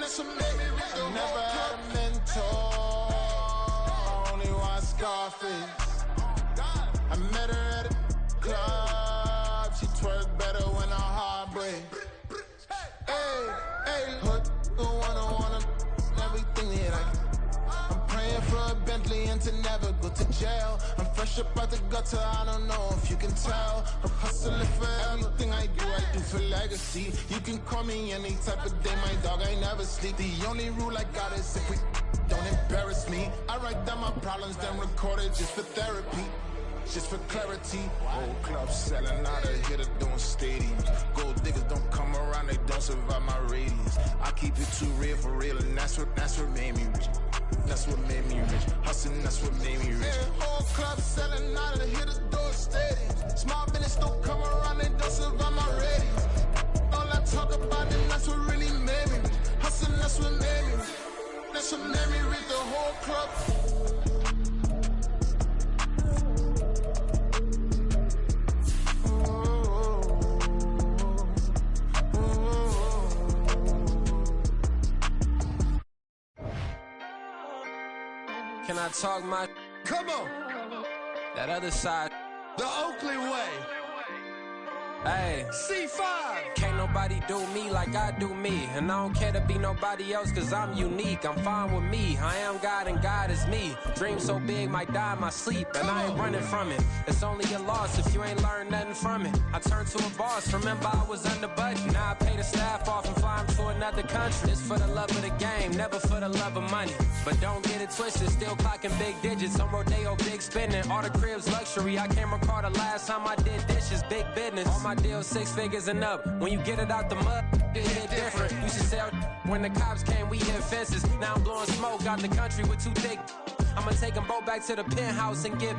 I never had a mentor, only one Scarface. I met her at a club, she twerk better when her heart breaks. Hey, hood, wanna everything that I can. I'm praying for a Bentley and to never go to jail. I'm fresh up out the gutter, I don't know if you can tell. I'm hustling for everything I do for legacy. You can call me any type of day, my dog, I never sleep. The only rule I got is if we don't embarrass me. I write down my problems, then record it just for therapy. Just for clarity, old clubs selling out of here to doing stadiums. Gold diggers don't come around, they don't survive my radius. I keep it too real for real, and that's what made me rich. That's what made me rich. Hustling, that's what made me rich. Yeah, old clubs selling out of here to doing stadiums. Small business don't come around, they don't survive my radius. All I talk about it, that's what really made me rich. Hustling, that's what made me rich. That's what made me rich. The whole club. Can I talk my... Come on. That other side. The Oakley way. Hey. C5. Can't nobody do me like I do me. And I don't care to be nobody else cause I'm unique. I'm fine with me. I am God and God is me. Dream so big might die in my sleep. And I ain't running from it. It's only a loss if you ain't learned nothing from it. I turned to a boss. Remember I was under budget. Now I pay the staff off and fly them to another country. It's for the love of the game, never for the love of money. But don't get it twisted. Still clocking big digits. On Rodeo, big spending. All the cribs luxury. I can't recall the last time I did dishes. Big business. All my deals 6 figures and up. When you get it out the mud, it hit different. Used to sell when the cops came, we hit fences. Now I'm blowing smoke out the country with 2 thick. I'ma take them both back to the penthouse and get.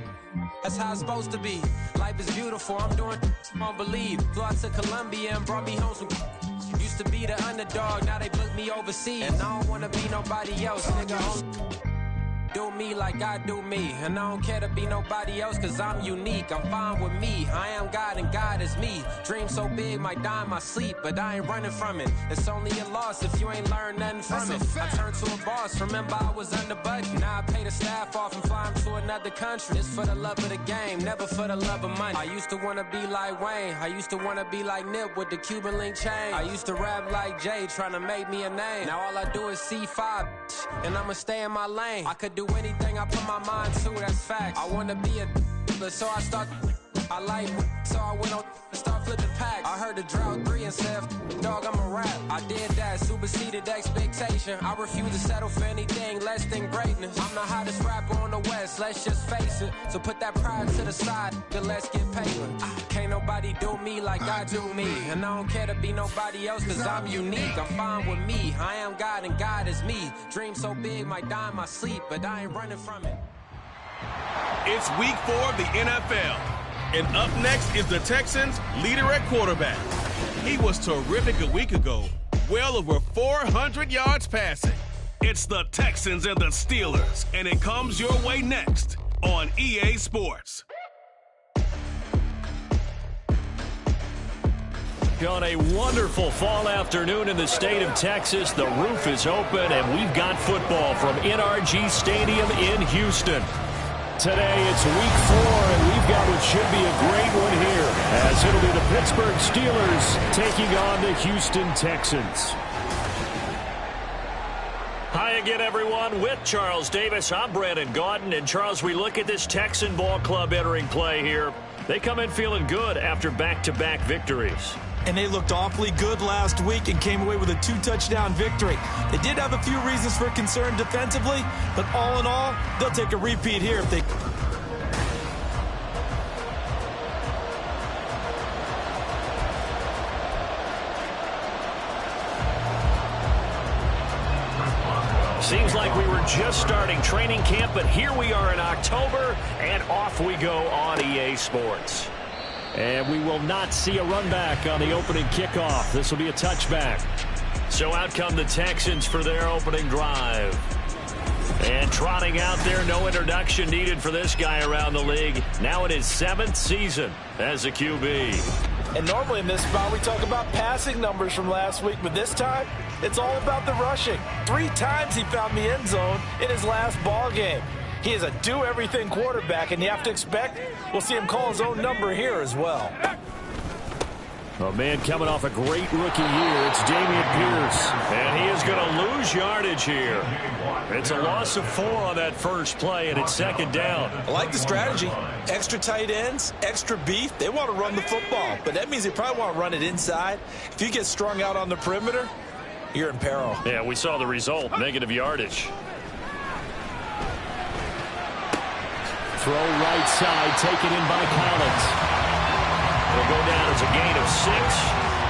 That's how it's supposed to be. Life is beautiful. I'm doing won't believe. Flew out to Colombia and brought me home some. Used to be the underdog, now they book me overseas. And I don't wanna be nobody else, nigga. Do me like I do me. And I don't care to be nobody else cause I'm unique. I'm fine with me. I am God and God is me. Dream so big might die in my sleep, but I ain't running from it. It's only a loss if you ain't learned nothing from it. I turned to a boss. Remember I was under budget. Now I pay the staff off and fly them to another country. It's for the love of the game, never for the love of money. I used to wanna be like Wayne. I used to wanna be like Nip with the Cuban link chain. I used to rap like Jay trying to make me a name. Now all I do is C5 and I'ma stay in my lane. I could do anything I put my mind to, that's fact. I wanna be a but so I start. I like so I went on and start flipping packs. I heard the drought 3 and said, dog, I'm a rap. I did that, superseded expectation. I refuse to settle for anything less than greatness. I'm the hottest rapper on the West, let's just face it. So put that pride to the side, then let's get paper. Can't nobody do me like I do me. And I don't care to be nobody else cause I'm unique. I'm fine with me. I am God and God is me. Dream so big might die in my sleep, but I ain't running from it. It's week 4 of the NFL. And up next is the Texans' leader at quarterback. He was terrific a week ago, well over 400 yards passing. It's the Texans and the Steelers, and it comes your way next on EA Sports. On a wonderful fall afternoon in the state of Texas, the roof is open, and we've got football from NRG Stadium in Houston. Today it's week 4, and we've got what should be a great one here, as it'll be the Pittsburgh Steelers taking on the Houston Texans. Hi again, everyone. With Charles Davis, I'm Brandon Gaudin. And, Charles, we look at this Texan ball club entering play here. They come in feeling good after back-to-back victories. And they looked awfully good last week and came away with a 2-touchdown victory. They did have a few reasons for concern defensively, but all in all, they'll take a repeat here if they... Seems like we were just starting training camp, but here we are in October, and off we go on EA Sports. And we will not see a run back on the opening kickoff. This will be a touchback. So out come the Texans for their opening drive. And trotting out there, no introduction needed for this guy around the league. Now in his 7th season as a QB. And normally in this spot, we talk about passing numbers from last week, but this time, It's all about the rushing. 3 times he found the end zone in his last ball game. He is a do-everything quarterback, and you have to expect we'll see him call his own number here as well. A man coming off a great rookie year, it's Dameon Pierce. And he is going to lose yardage here. It's a loss of 4 on that first play, and it's second down. I like the strategy. Extra tight ends, extra beef. They want to run the football, but that means they probably want to run it inside. If you get strung out on the perimeter, you're in peril. Yeah, we saw the result, negative yardage. Throw right side, taken in by Collins. It'll go down as a gain of 6,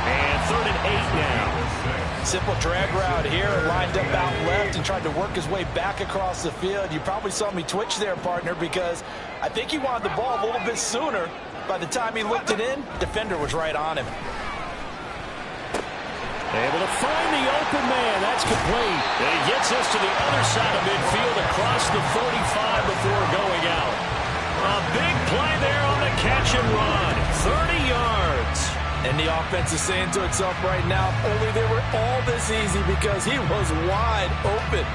and 3rd and 8 now. Simple drag route here, lined up out left and tried to work his way back across the field. You probably saw me twitch there, partner, because I think he wanted the ball a little bit sooner. By the time he looked it in, defender was right on him. Able to find the open man. That's complete. And he gets us to the other side of midfield across the 45 before going out. A big play there on the catch and run. 30 yards. And the offense is saying to itself right now, only they were all this easy because he was wide open.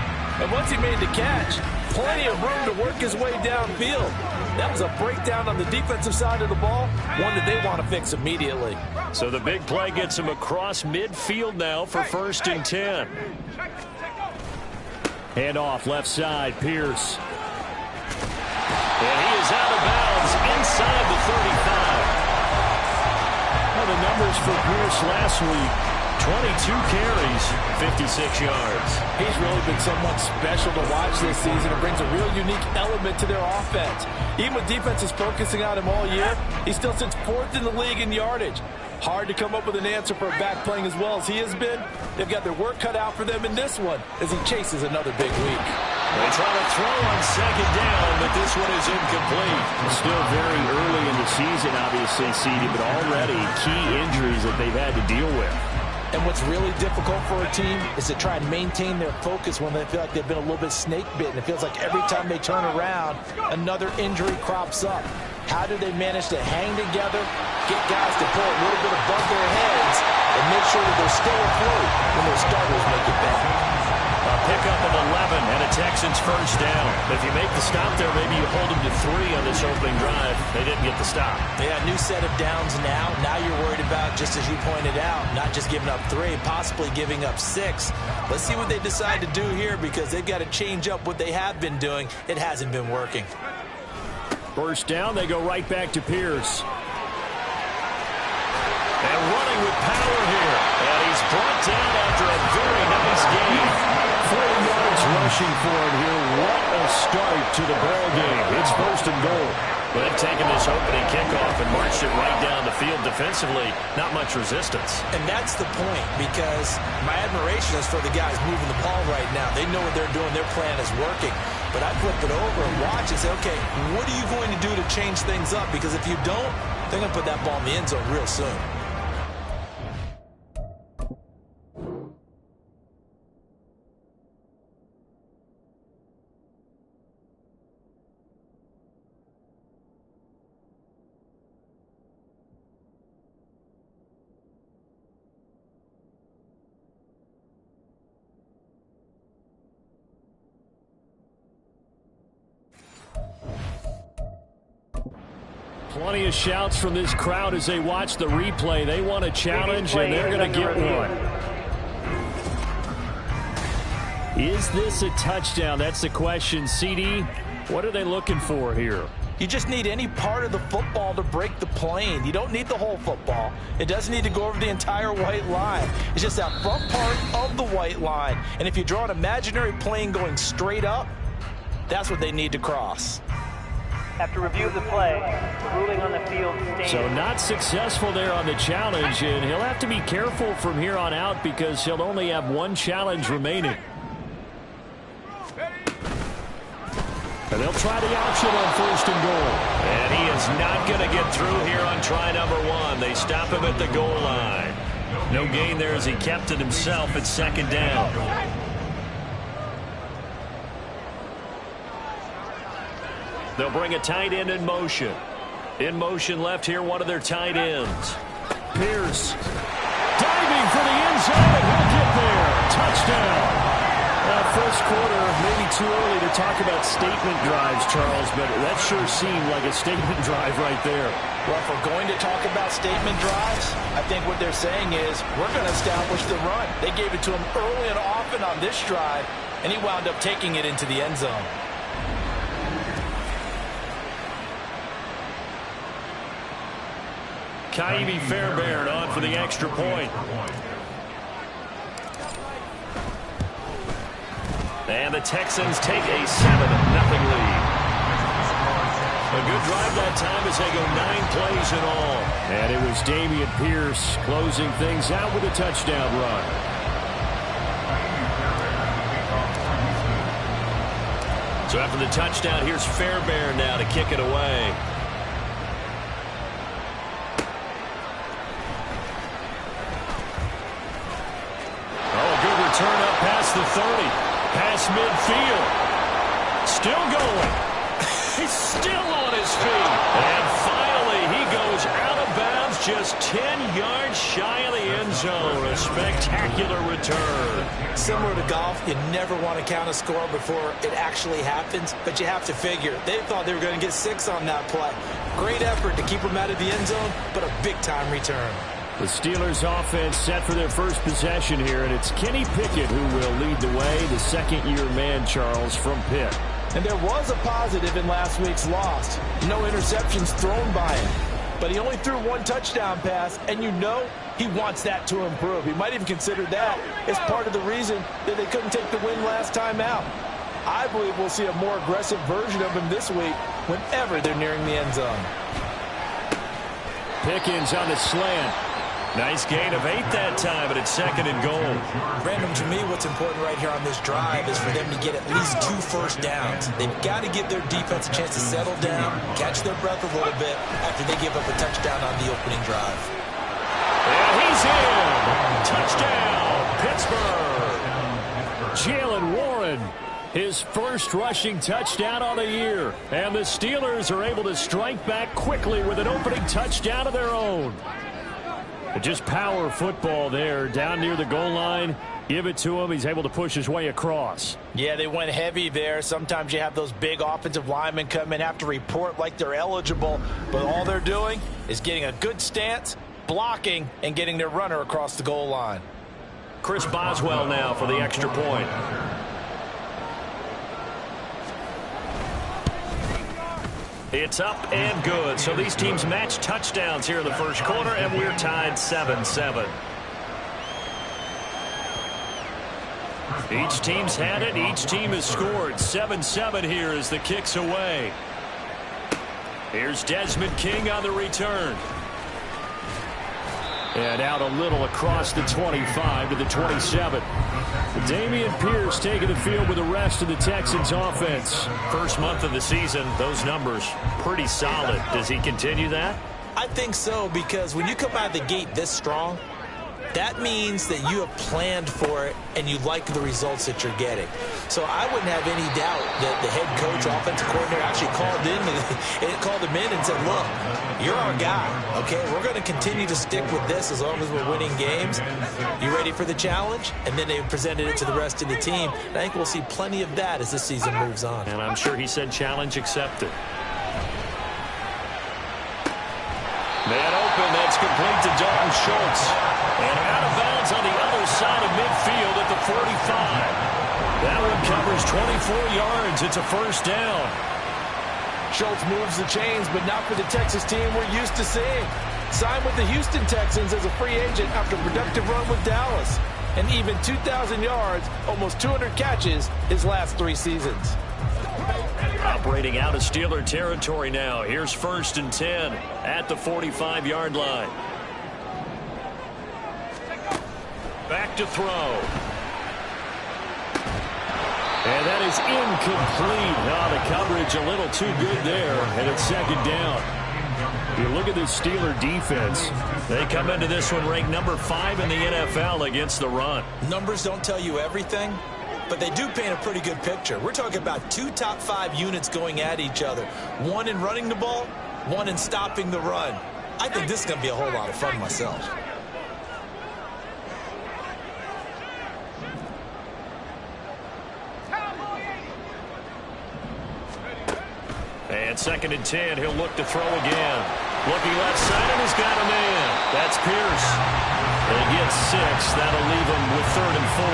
And once he made the catch, plenty of room to work his way downfield. That was a breakdown on the defensive side of the ball, one that they want to fix immediately. So the big play gets him across midfield now for 1st and 10. Hand off left side, Pierce. And he is out of bounds inside the 35. Well, the numbers for Pierce last week, 22 carries, 56 yards. He's really been someone special to watch this season. It brings a real unique element to their offense. Even with defenses focusing on him all year, he still sits 4th in the league in yardage. Hard to come up with an answer for a back playing as well as he has been. They've got their work cut out for them in this one as he chases another big week. They try to throw on second down, but this one is incomplete. Still very early in the season, obviously, CD, but already key injuries that they've had to deal with. And what's really difficult for a team is to try and maintain their focus when they feel like they've been a little bit snake-bitten. It feels like every time they turn around, another injury crops up. How do they manage to hang together, get guys to pull a little bit above their heads, and make sure that they're still afloat when their starters make it back? A pickup of 11 and a Texans first down. If you make the stop there, maybe you hold them to 3 on this opening drive. They didn't get the stop. Yeah, new set of downs now. Now you're worried about, just as you pointed out, not just giving up 3, possibly giving up 6. Let's see what they decide to do here because they've got to change up what they have been doing. It hasn't been working. First down, they go right back to Pierce. And running with power here. And he's brought down after a very nice game. 40 yards rushing for him here. What a start to the ball game. It's 1st and goal. But they've taken this opening kickoff and marched it right down the field defensively. Not much resistance. And that's the point because my admiration is for the guys moving the ball right now. They know what they're doing. Their plan is working. But I flip it over and watch and say, okay, what are you going to do to change things up? Because if you don't, they're going to put that ball in the end zone real soon. Plenty of shouts from this crowd as they watch the replay. They want a challenge, and they're going to get one. Is this a touchdown? That's the question. CD, what are they looking for here? You just need any part of the football to break the plane. You don't need the whole football. It doesn't need to go over the entire white line. It's just that front part of the white line. And if you draw an imaginary plane going straight up, that's what they need to cross. After review of the play, ruling on the field stands. So not successful there on the challenge, and he'll have to be careful from here on out because he'll only have 1 challenge remaining. And they'll try the option on 1st and goal. And he is not going to get through here on try number 1. They stop him at the goal line. No gain there as he kept it himself at 2nd down. They'll bring a tight end in motion. In motion left here, one of their tight ends. Pierce diving for the end zone, and he'll get there. touchdown. First quarter, maybe too early to talk about statement drives, Charles, but that sure seemed like a statement drive right there. Well, if we're going to talk about statement drives, I think what they're saying is we're going to establish the run. They gave it to him early and often on this drive, and he wound up taking it into the end zone. Kaimi Fairbairn on for the extra point. And the Texans take a 7-0 lead. A good drive that time as they go 9 plays in all. And it was Dameon Pierce closing things out with a touchdown run. So after the touchdown, here's Fairbairn now to kick it away. Oh, a good return up past the 30. Past midfield. Still going. He's still on his feet. And finally, he goes out of bounds just 10 yards shy of the end zone. A spectacular return. Similar to golf, you never want to count a score before it actually happens, but you have to figure. They thought they were going to get 6 on that play. Great effort to keep him out of the end zone, but a big-time return. The Steelers offense set for their first possession here, and it's Kenny Pickett who will lead the way, the second-year man, Charles, from Pitt. And there was a positive in last week's loss. No interceptions thrown by him. But he only threw 1 touchdown pass, and you know he wants that to improve. He might even consider that as part of the reason that they couldn't take the win last time out. I believe we'll see a more aggressive version of him this week whenever they're nearing the end zone. Pickens on the slant. Nice gain of 8 that time, but it's 2nd and goal. Brandon, to me, what's important right here on this drive is for them to get at least 2 first downs. They've got to give their defense a chance to settle down, catch their breath a little bit after they give up a touchdown on the opening drive. And he's in. Touchdown, Pittsburgh. Jalen Warren, his first rushing touchdown on the year. And the Steelers are able to strike back quickly with an opening touchdown of their own. Just power football there down near the goal line. Give it to him. He's able to push his way across. Yeah, they went heavy there. Sometimes you have those big offensive linemen come in, have to report like they're eligible. But all they're doing is getting a good stance, blocking, and getting their runner across the goal line. Chris Boswell now for the extra point. It's up and good. So these teams match touchdowns here in the first quarter, and we're tied 7-7. Each team's had it. Each team has scored. 7-7 here as the kick's away. Here's Desmond King on the return. And out a little across the 25 to the 27. Dameon Pierce taking the field with the rest of the Texans offense. First month of the season, those numbers pretty solid. Does he continue that? I think so, because when you come out of the gate this strong, that means that you have planned for it and you like the results that you're getting. So I wouldn't have any doubt that the head coach, offensive coordinator actually called him in and said, look, you're our guy, okay? We're going to continue to stick with this as long as we're winning games. You ready for the challenge? And then they presented it to the rest of the team. And I think we'll see plenty of that as this season moves on. And I'm sure he said challenge accepted. Man open, that's complete to Dalton Schultz. And out of bounds on the other side of midfield at the 45. That one covers 24 yards. It's a first down. Schultz moves the chains, but not for the Texas team we're used to seeing. Signed with the Houston Texans as a free agent after a productive run with Dallas. And even 2,000 yards, almost 200 catches his last 3 seasons. Operating out of Steeler territory now. Here's 1st and 10 at the 45-yard line. Back to throw. And that is incomplete. Now the coverage a little too good there, and it's 2nd down. You look at this Steeler defense. They come into this one ranked number 5 in the NFL against the run. Numbers don't tell you everything, but they do paint a pretty good picture. We're talking about 2 top 5 units going at each other. 1 in running the ball, 1 in stopping the run. I think this is going to be a whole lot of fun myself. And 2nd and 10, he'll look to throw again. Looking left side, and he's got a man. That's Pierce. They get 6. That'll leave him with 3rd and 4.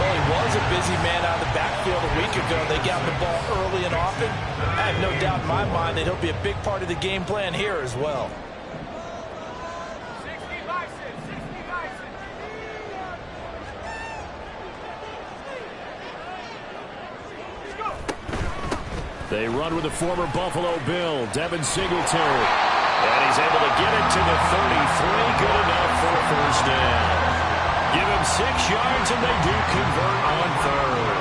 Well, he was a busy man out of the backfield a week ago. They got the ball early and often. I have no doubt in my mind that he'll be a big part of the game plan here as well. They run with the former Buffalo Bill, Devin Singletary. And he's able to get it to the 33. Good enough for a 1st down. Give him 6 yards, and they do convert on 3rd.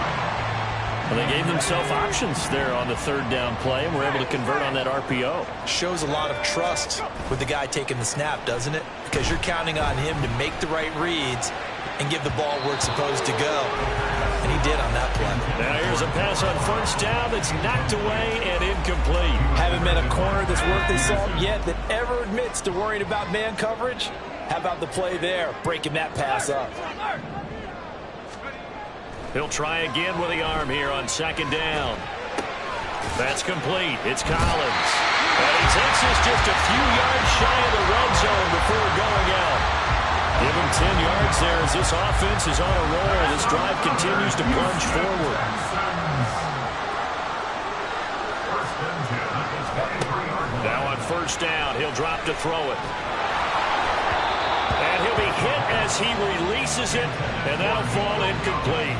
Well, they gave themselves options there on the 3rd down play, and were able to convert on that RPO. Shows a lot of trust with the guy taking the snap, doesn't it? Because you're counting on him to make the right reads and give the ball where it's supposed to go. And he did on that play. Now here's a pass on 1st down that's knocked away and incomplete. Haven't met a corner that's worth his salt yet that ever admits to worrying about man coverage. How about the play there, breaking that pass up? He'll try again with the arm here on 2nd down. That's complete. It's Collins. And he takes us just a few yards shy of the red zone before going out. Give him 10 yards there as this offense is on a roll. This drive continues to plunge forward. Now on 1st down, he'll drop to throw it. And he'll be hit as he releases it, and that'll fall incomplete.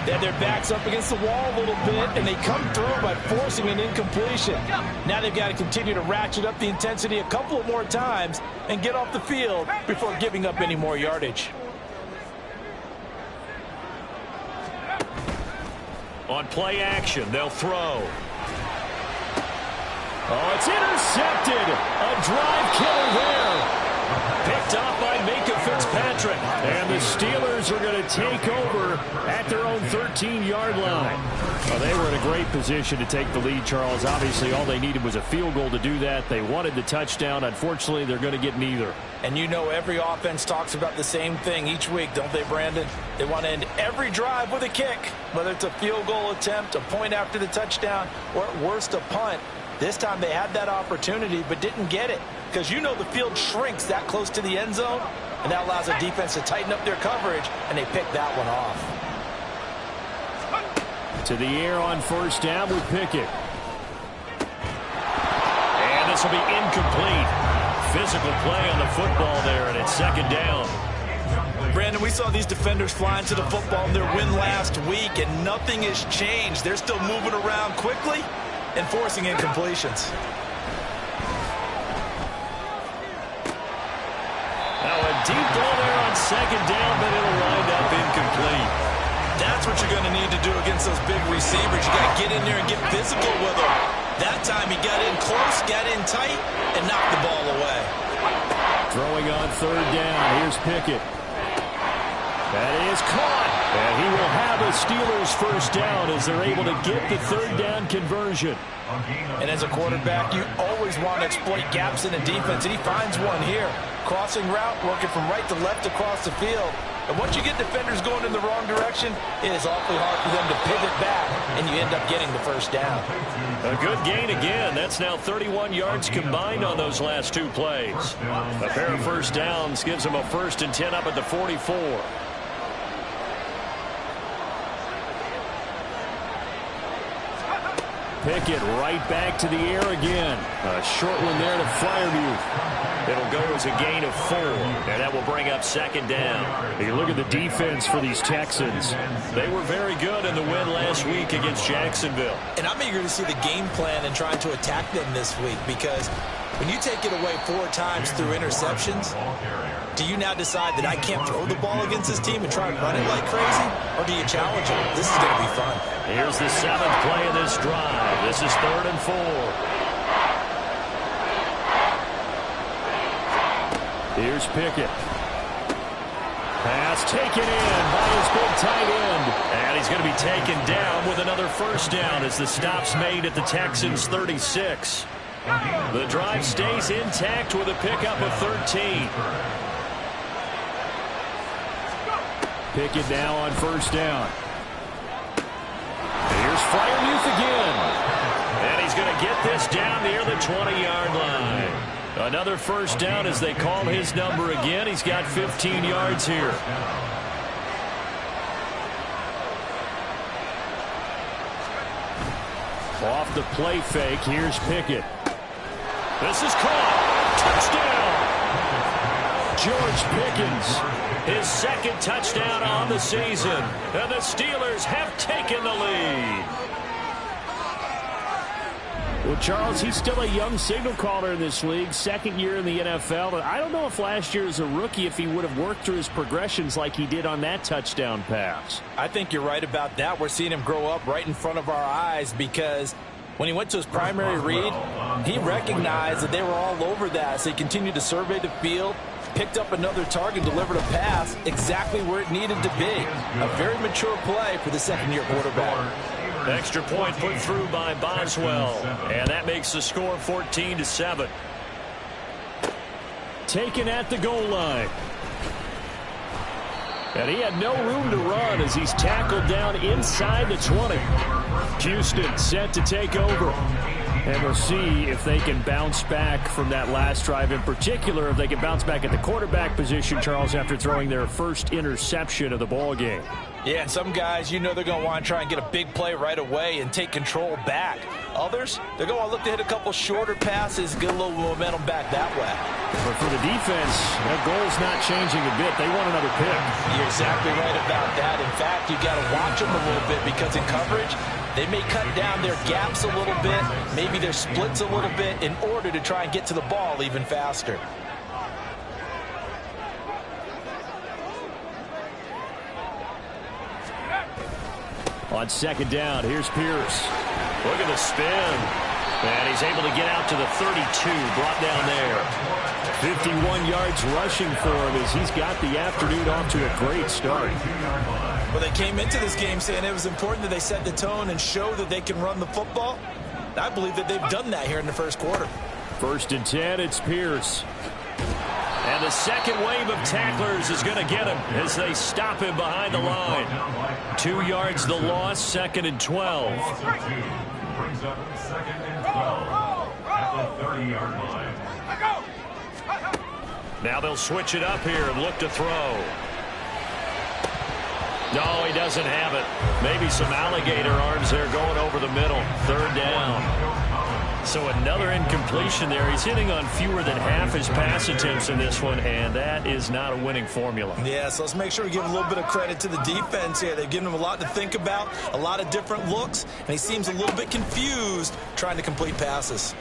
They had their backs up against the wall a little bit, and they come through by forcing an incompletion. Now they've got to continue to ratchet up the intensity a couple of more times and get off the field before giving up any more yardage. On play action, they'll throw. Oh, it's intercepted. A drive killer there. Picked off by Minka Fitzpatrick. And the Steelers are going to take over at their own 13-yard line. Well, they were in a great position to take the lead, Charles. Obviously, all they needed was a field goal to do that. They wanted the touchdown. Unfortunately, they're going to get neither. And you know every offense talks about the same thing each week, don't they, Brandon? They want to end every drive with a kick, whether it's a field goal attempt, a point after the touchdown, or at worst, a punt. This time they had that opportunity but didn't get it because you know the field shrinks that close to the end zone, and that allows the defense to tighten up their coverage, and they pick that one off. To the air on 1st down with Pickett. And this will be incomplete. Physical play on the football there, and it's 2nd down. Brandon, we saw these defenders fly into the football in their win last week, and nothing has changed. They're still moving around quickly and forcing incompletions. Now a deep ball there on 2nd down, but it'll wind up incomplete. That's what you're going to need to do against those big receivers. You got to get in there and get physical with them. That time he got in close, got in tight, and knocked the ball away. Throwing on 3rd down. Here's Pickett. That is caught. And he will have a Steelers 1st down as they're able to get the 3rd down conversion. And as a quarterback, you always want to exploit gaps in the defense, and he finds one here. Crossing route, working from right to left across the field. And once you get defenders going in the wrong direction, it is awfully hard for them to pivot back, and you end up getting the 1st down. A good gain again. That's now 31 yards combined on those last 2 plays. A pair of 1st downs gives them a 1st and 10 up at the 44. Pickett right back to the air again. A short one there to Freiermuth. It'll go as a gain of 4, and that will bring up 2nd down. You look at the defense for these Texans. They were very good in the win last week against Jacksonville. And I'm eager to see the game plan and trying to attack them this week, because when you take it away 4 times through interceptions, do you now decide that I can't throw the ball against this team and try and run it like crazy? Or do you challenge them? This is going to be fun. Here's the 7th play of this drive. This is 3rd and 4. Here's Pickett. Pass taken in by his big tight end. And he's going to be taken down with another 1st down as the stop's made at the Texans' 36. The drive stays intact with a pickup of 13. Pickett now on 1st down. Here's Freiermuth again. And he's going to get this down near the 20-yard line. Another first down as they call his number again. He's got 15 yards here. Off the play fake, here's Pickett. This is caught. Touchdown! George Pickens, his second touchdown on the season. And the Steelers have taken the lead. Well, Charles, he's still a young signal caller in this league, second year in the NFL. I don't know if last year as a rookie if he would have worked through his progressions like he did on that touchdown pass. I think you're right about that. We're seeing him grow up right in front of our eyes because when he went to his primary read, he recognized that they were all over that. So he continued to survey the field, picked up another target, delivered a pass exactly where it needed to be. A very mature play for the second-year quarterback. Extra point put through by Boswell, and that makes the score 14-7. Taken at the goal line. And he had no room to run as he's tackled down inside the 20. Houston set to take over. And we'll see if they can bounce back from that last drive. In particular, if they can bounce back at the quarterback position, Charles, after throwing their first interception of the ball game. Yeah, and some guys, you know they're going to want to try and get a big play right away and take control back. Others, they're going to look to hit a couple shorter passes, get a little momentum back that way. But for the defense, that goal's not changing a bit. They want another pick. You're exactly right about that. In fact, you got to watch them a little bit because in coverage, they may cut down their gaps a little bit, maybe their splits a little bit in order to try and get to the ball even faster. On second down, here's Pierce. Look at the spin. And he's able to get out to the 32, brought down there. 51 yards rushing for him as he's got the afternoon off to a great start. Well, they came into this game saying it was important that they set the tone and show that they can run the football. I believe that they've done that here in the first quarter. 1st and 10, it's Pierce. And the second wave of tacklers is going to get him as they stop him behind the line. 2 yards the loss, 2nd and 12. Brings up 2nd and 12 at the 30-yard line. Now they'll switch it up here and look to throw. No, he doesn't have it. Maybe some alligator arms there going over the middle. 3rd down. So another incompletion there. He's hitting on fewer than half his pass attempts in this one, and that is not a winning formula. Yeah, so let's make sure we give a little bit of credit to the defense here. They've given him a lot to think about, a lot of different looks, and he seems a little bit confused trying to complete passes.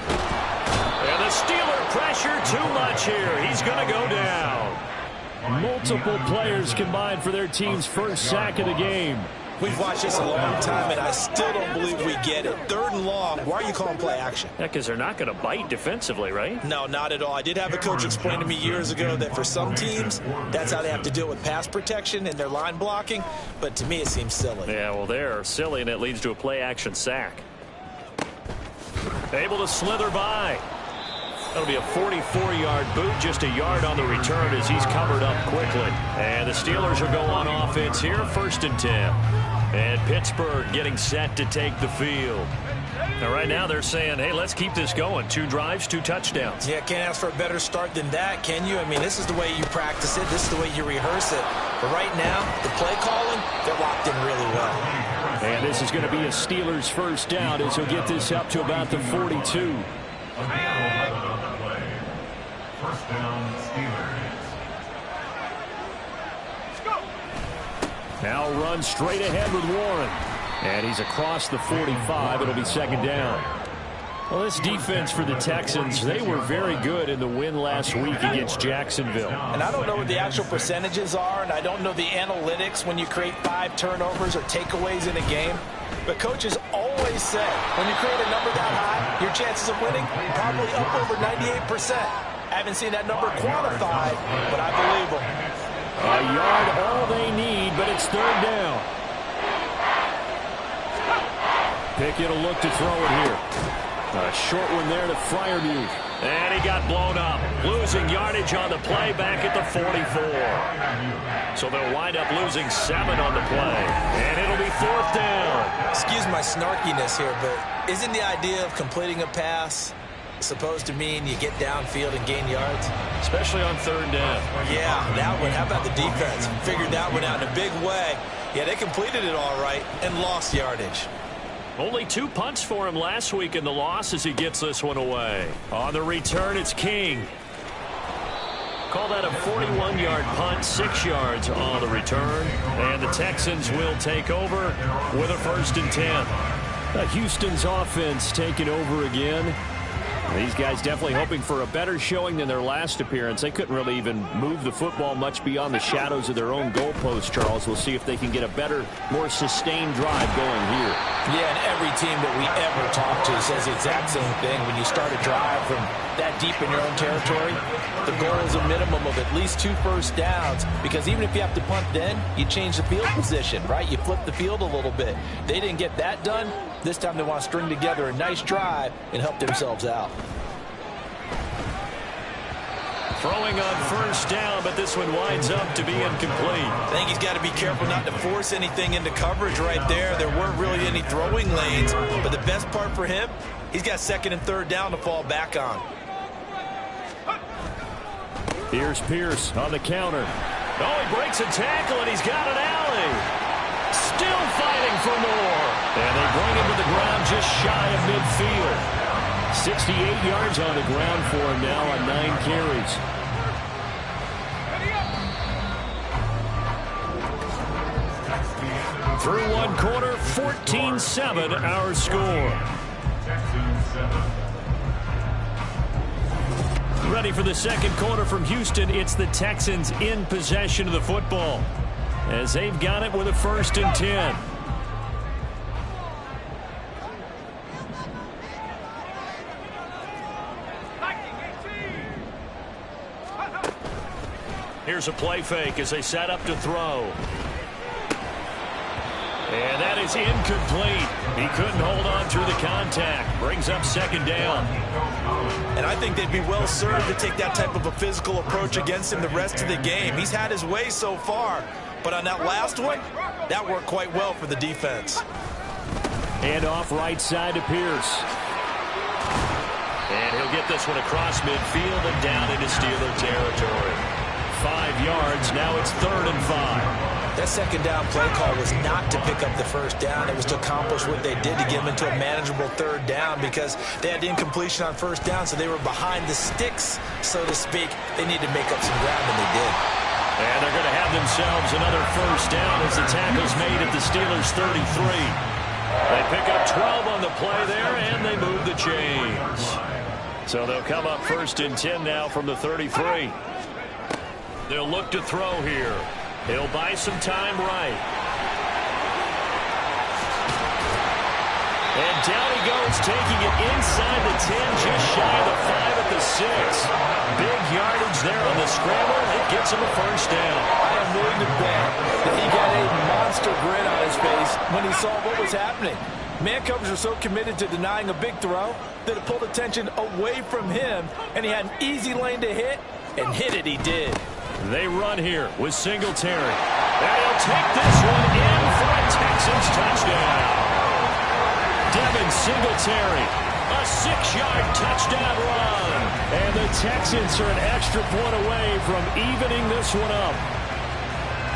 And the Steeler pressure too much here. He's going to go down. Multiple players combined for their team's first sack of the game. We've watched this a long time, and I still don't believe we get it. 3rd and long, why are you calling play action? Yeah, because they're not going to bite defensively, right? No, not at all. I did have a coach explain to me years ago that for some teams, that's how they have to deal with pass protection and their line blocking, but to me it seems silly. Yeah, well, they're silly, and it leads to a play action sack. Able to slither by. That'll be a 44-yard boot, just a yard on the return as he's covered up quickly. And the Steelers will go on offense here, 1st and 10. And Pittsburgh getting set to take the field. Now, right now they're saying, hey, let's keep this going. 2 drives, 2 touchdowns. Yeah, can't ask for a better start than that, can you? I mean, this is the way you practice it. This is the way you rehearse it. But right now, the play calling, they're locked in really well. And this is going to be a Steelers first down as he'll get this up to about the 42. First down, Steelers. Now run straight ahead with Warren. And he's across the 45. It'll be 2nd down. Well, this defense for the Texans, they were very good in the win last week against Jacksonville. And I don't know what the actual percentages are, and I don't know the analytics when you create 5 turnovers or takeaways in a game. But coaches always say, when you create a number that high, your chances of winning probably up over 98%. I haven't seen that number quantified, but I believe them. A yard all they need, but it's 3rd down. Pickett will look to throw it here. A short one there to Freiermuth. And he got blown up. Losing yardage on the play back at the 44. So they'll wind up losing 7 on the play. And it'll be 4th down. Excuse me. my snarkiness here, but isn't the idea of completing a pass supposed to mean you get downfield and gain yards? Especially on third down. Yeah, that one. How about the defense? Figured that one out in a big way. Yeah, they completed it all right and lost yardage. Only 2 punts for him last week in the loss as he gets this one away. On the return, it's King. Call that a 41-yard punt, 6 yards on the return. And the Texans will take over with a 1st and 10. Houston's offense taking over again. These guys definitely hoping for a better showing than their last appearance. They couldn't really even move the football much beyond the shadows of their own goalpost, Charles. We'll see if they can get a better, more sustained drive going here. Yeah, and every team that we ever talk to says the exact same thing. When you start a drive from that deep in your own territory, the goal is a minimum of at least 2 first downs, because even if you have to punt then, you change the field position, right? You flip the field a little bit. They didn't get that done. This time they want to string together a nice drive and help themselves out. Throwing on 1st down, but this one winds up to be incomplete. I think he's got to be careful not to force anything into coverage right there. There weren't really any throwing lanes, but the best part for him, he's got 2nd and 3rd down to fall back on. Here's Pierce on the counter. Oh, he breaks a tackle, and he's got an alley. Still fighting for more. And they bring him to the ground just shy of midfield. 68 yards on the ground for him now on 9 carries. Through 1 quarter, 14-7 our score. Ready for the 2nd quarter from Houston. It's the Texans in possession of the football, as they've got it with a 1st and 10. Here's a play fake as they set up to throw. And that is incomplete. He couldn't hold on through the contact. Brings up 2nd down. And I think they'd be well served to take that type of a physical approach against him the rest of the game. He's had his way so far, but on that last one, that worked quite well for the defense. And off right side to Pierce. And he'll get this one across midfield and down into Steeler territory. 5 yards. Now it's 3rd and 5. That 2nd down play call was not to pick up the 1st down. It was to accomplish what they did to get them into a manageable 3rd down, because they had the incompletion on 1st down, so they were behind the sticks, so to speak. They needed to make up some ground, and they did. And they're going to have themselves another 1st down as the tackle's made at the Steelers' 33. They pick up 12 on the play there, and they move the chains. So they'll come up 1st and 10 now from the 33. They'll look to throw here. He'll buy some time right. And down he goes, taking it inside the 10, just shy of the 5 at the 6. Big yardage there on the scramble. It gets him a 1st down. I am willing to bet that he got a monster grin on his face when he saw what was happening. Man coverage was so committed to denying a big throw that it pulled attention away from him, and he had an easy lane to hit, and hit it he did. They run here with Singletary. And he'll take this one in for a Texans touchdown. Devin Singletary, a 6-yard touchdown run. And the Texans are an extra point away from evening this one up.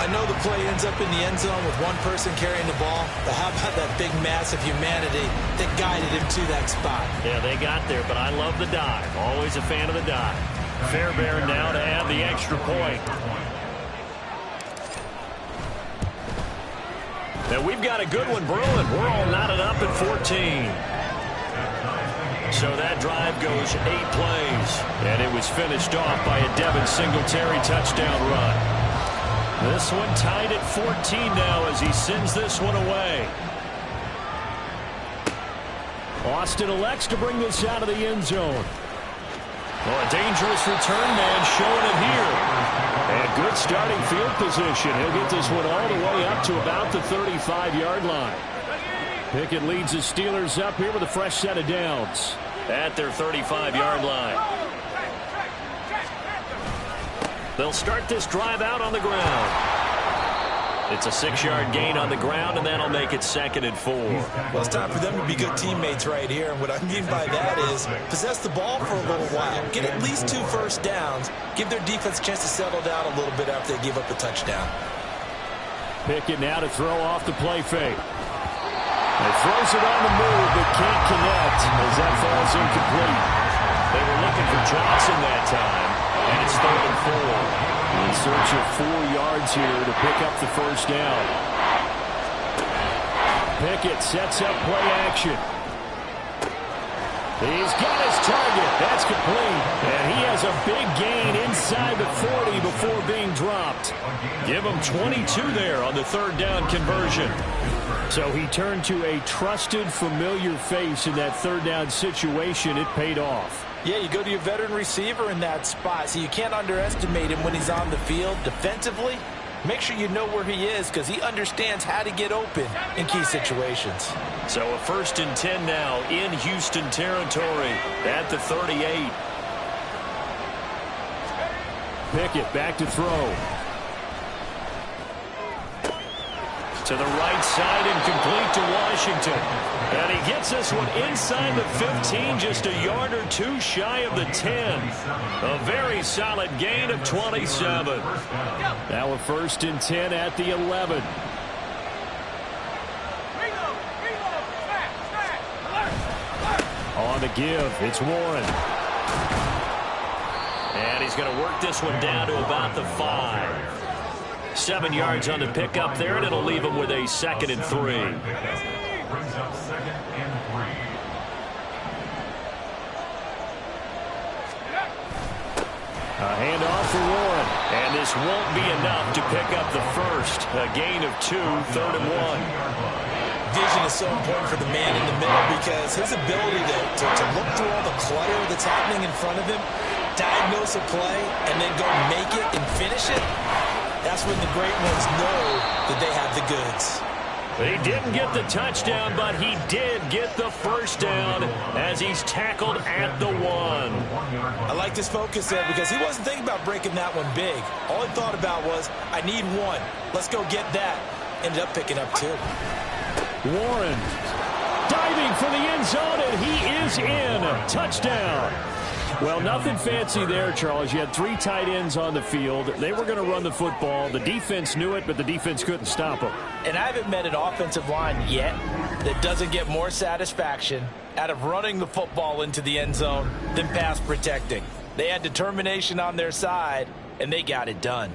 I know the play ends up in the end zone with one person carrying the ball, but how about that big mass of humanity that guided him to that spot? Yeah, they got there, but I love the dive. Always a fan of the dive. Fairbairn now to add the extra point. Now we've got a good one brewing. We're all knotted up at 14. So that drive goes 8 plays. And it was finished off by a Devin Singletary touchdown run. This one tied at 14 now as he sends this one away. Austin elects to bring this out of the end zone. Well, a dangerous return man showing it here. And good starting field position. He'll get this one all the way up to about the 35-yard line. Pickett leads the Steelers up here with a fresh set of downs at their 35-yard line. They'll start this drive out on the ground. It's a 6-yard gain on the ground, and that'll make it 2nd and 4. Well, it's time for them to be good teammates right here. And what I mean by that is possess the ball for a little while. Get at least 2 first downs. Give their defense a chance to settle down a little bit after they give up a touchdown. Pickett now to throw off the play fake. He throws it on the move, but can't connect as that falls incomplete. They were looking for Johnson that time, and it's 3rd and 4. In search of 4 yards here to pick up the first down. Pickett sets up play action. He's got his target. That's complete. And he has a big gain inside the 40 before being dropped. Give him 22 there on the 3rd down conversion. So he turned to a trusted, familiar face in that 3rd down situation. It paid off. Yeah, you go to your veteran receiver in that spot, so you can't underestimate him when he's on the field defensively. Make sure you know where he is because he understands how to get open in key situations. So a 1st and 10 now in Houston territory at the 38. Pickett back to throw. To the right side and complete to Washington. And he gets this one inside the 15, just a yard or 2 shy of the 10. A very solid gain of 27. Now a 1st and 10 at the 11. On the give, it's Warren. And he's going to work this one down to about the 5. 7 yards on the pickup there, and it'll leave him with a 2nd and 3. Brings up 2nd and 3. A handoff for Warren. And this won't be enough to pick up the first. A gain of 2, 3rd and 1. Vision is so important for the man in the middle because his ability to look through all the clutter that's happening in front of him, diagnose a play, and then go make it and finish it. That's when the great ones know that they have the goods. He didn't get the touchdown, but he did get the first down as he's tackled at the 1. I like this focus there because he wasn't thinking about breaking that one big. All he thought about was, I need 1. Let's go get that. Ended up picking up 2. Warren diving for the end zone, and he is in. Touchdown. Well, nothing fancy there, Charles. You had 3 tight ends on the field. They were going to run the football. The defense knew it, but the defense couldn't stop them. And I haven't met an offensive line yet that doesn't get more satisfaction out of running the football into the end zone than pass protecting. They had determination on their side, and they got it done.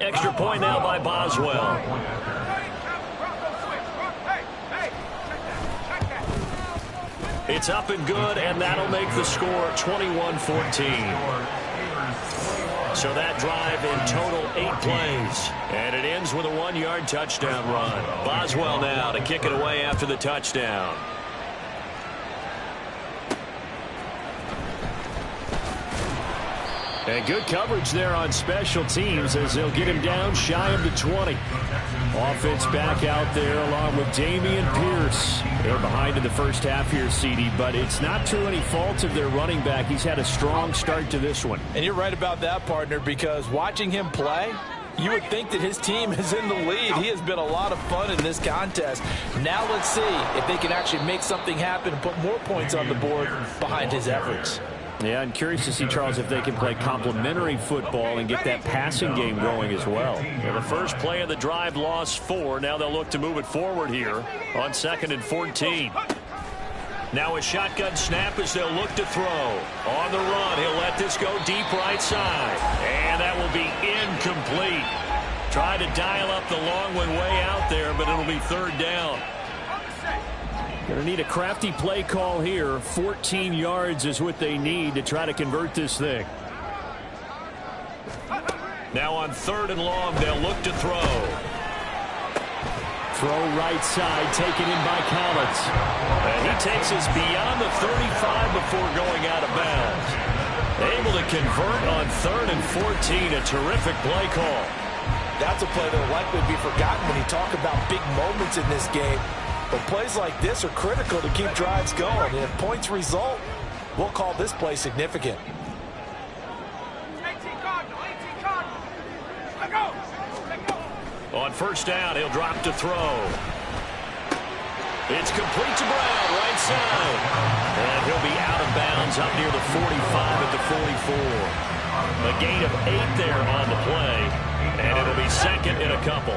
Extra point now by Boswell. It's up and good, and that'll make the score 21-14. So that drive in total 8 plays. And it ends with a 1-yard touchdown run. Boswell now to kick it away after the touchdown. And good coverage there on special teams as they'll get him down shy of the 20. Offense back out there along with Dameon Pierce. They're behind in the first half here, CD, but it's not through any fault of their running back. He's had a strong start to this one. And you're right about that, partner, because watching him play, you would think that his team is in the lead. He has been a lot of fun in this contest. Now let's see if they can actually make something happen and put more points on the board behind his efforts. Yeah, I'm curious to see, Charles, if they can play complementary football and get that passing game going as well. Well, the first play of the drive lost 4. Now they'll look to move it forward here on 2nd and 14. Now a shotgun snap as they'll look to throw. On the run, he'll let this go deep right side. And that will be incomplete. Try to dial up the long one way out there, but it'll be 3rd down. Going to need a crafty play call here. 14 yards is what they need to try to convert this thing. Now on 3rd and long, they'll look to throw. Throw right side, taken in by Collins. And he takes us beyond the 35 before going out of bounds. Able to convert on 3rd and 14. A terrific play call. That's a play that will likely be forgotten when you talk about big moments in this game. But plays like this are critical to keep drives going. And if points result, we'll call this play significant. On On first down, he'll drop to throw. It's complete to Brown, right side. And he'll be out of bounds up near the 45 at the 44. A gain of 8 there on the play. And it'll be second and a couple.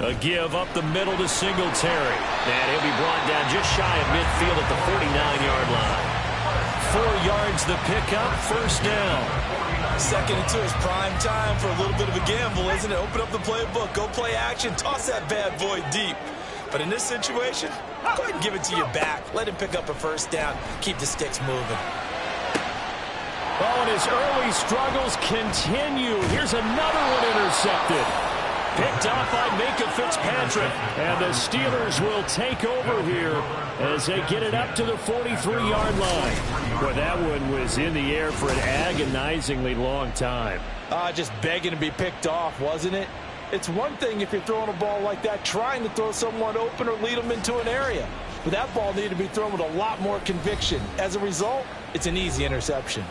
A give up the middle to Singletary. And he'll be brought down just shy of midfield at the 49-yard line. 4 yards the pickup, first down. 2nd and 2 is prime time for a little bit of a gamble, isn't it? Open up the playbook, go play action, toss that bad boy deep. But in this situation, go ahead and give it to your back. Let him pick up a first down, keep the sticks moving. Oh, and his early struggles continue. Here's another one intercepted. Picked off by Minkah Fitzpatrick. And the Steelers will take over here as they get it up to the 43-yard line. Boy, that one was in the air for an agonizingly long time. Just begging to be picked off, wasn't it? It's one thing if you're throwing a ball like that, trying to throw someone open or lead them into an area. But that ball needed to be thrown with a lot more conviction. As a result, it's an easy interception.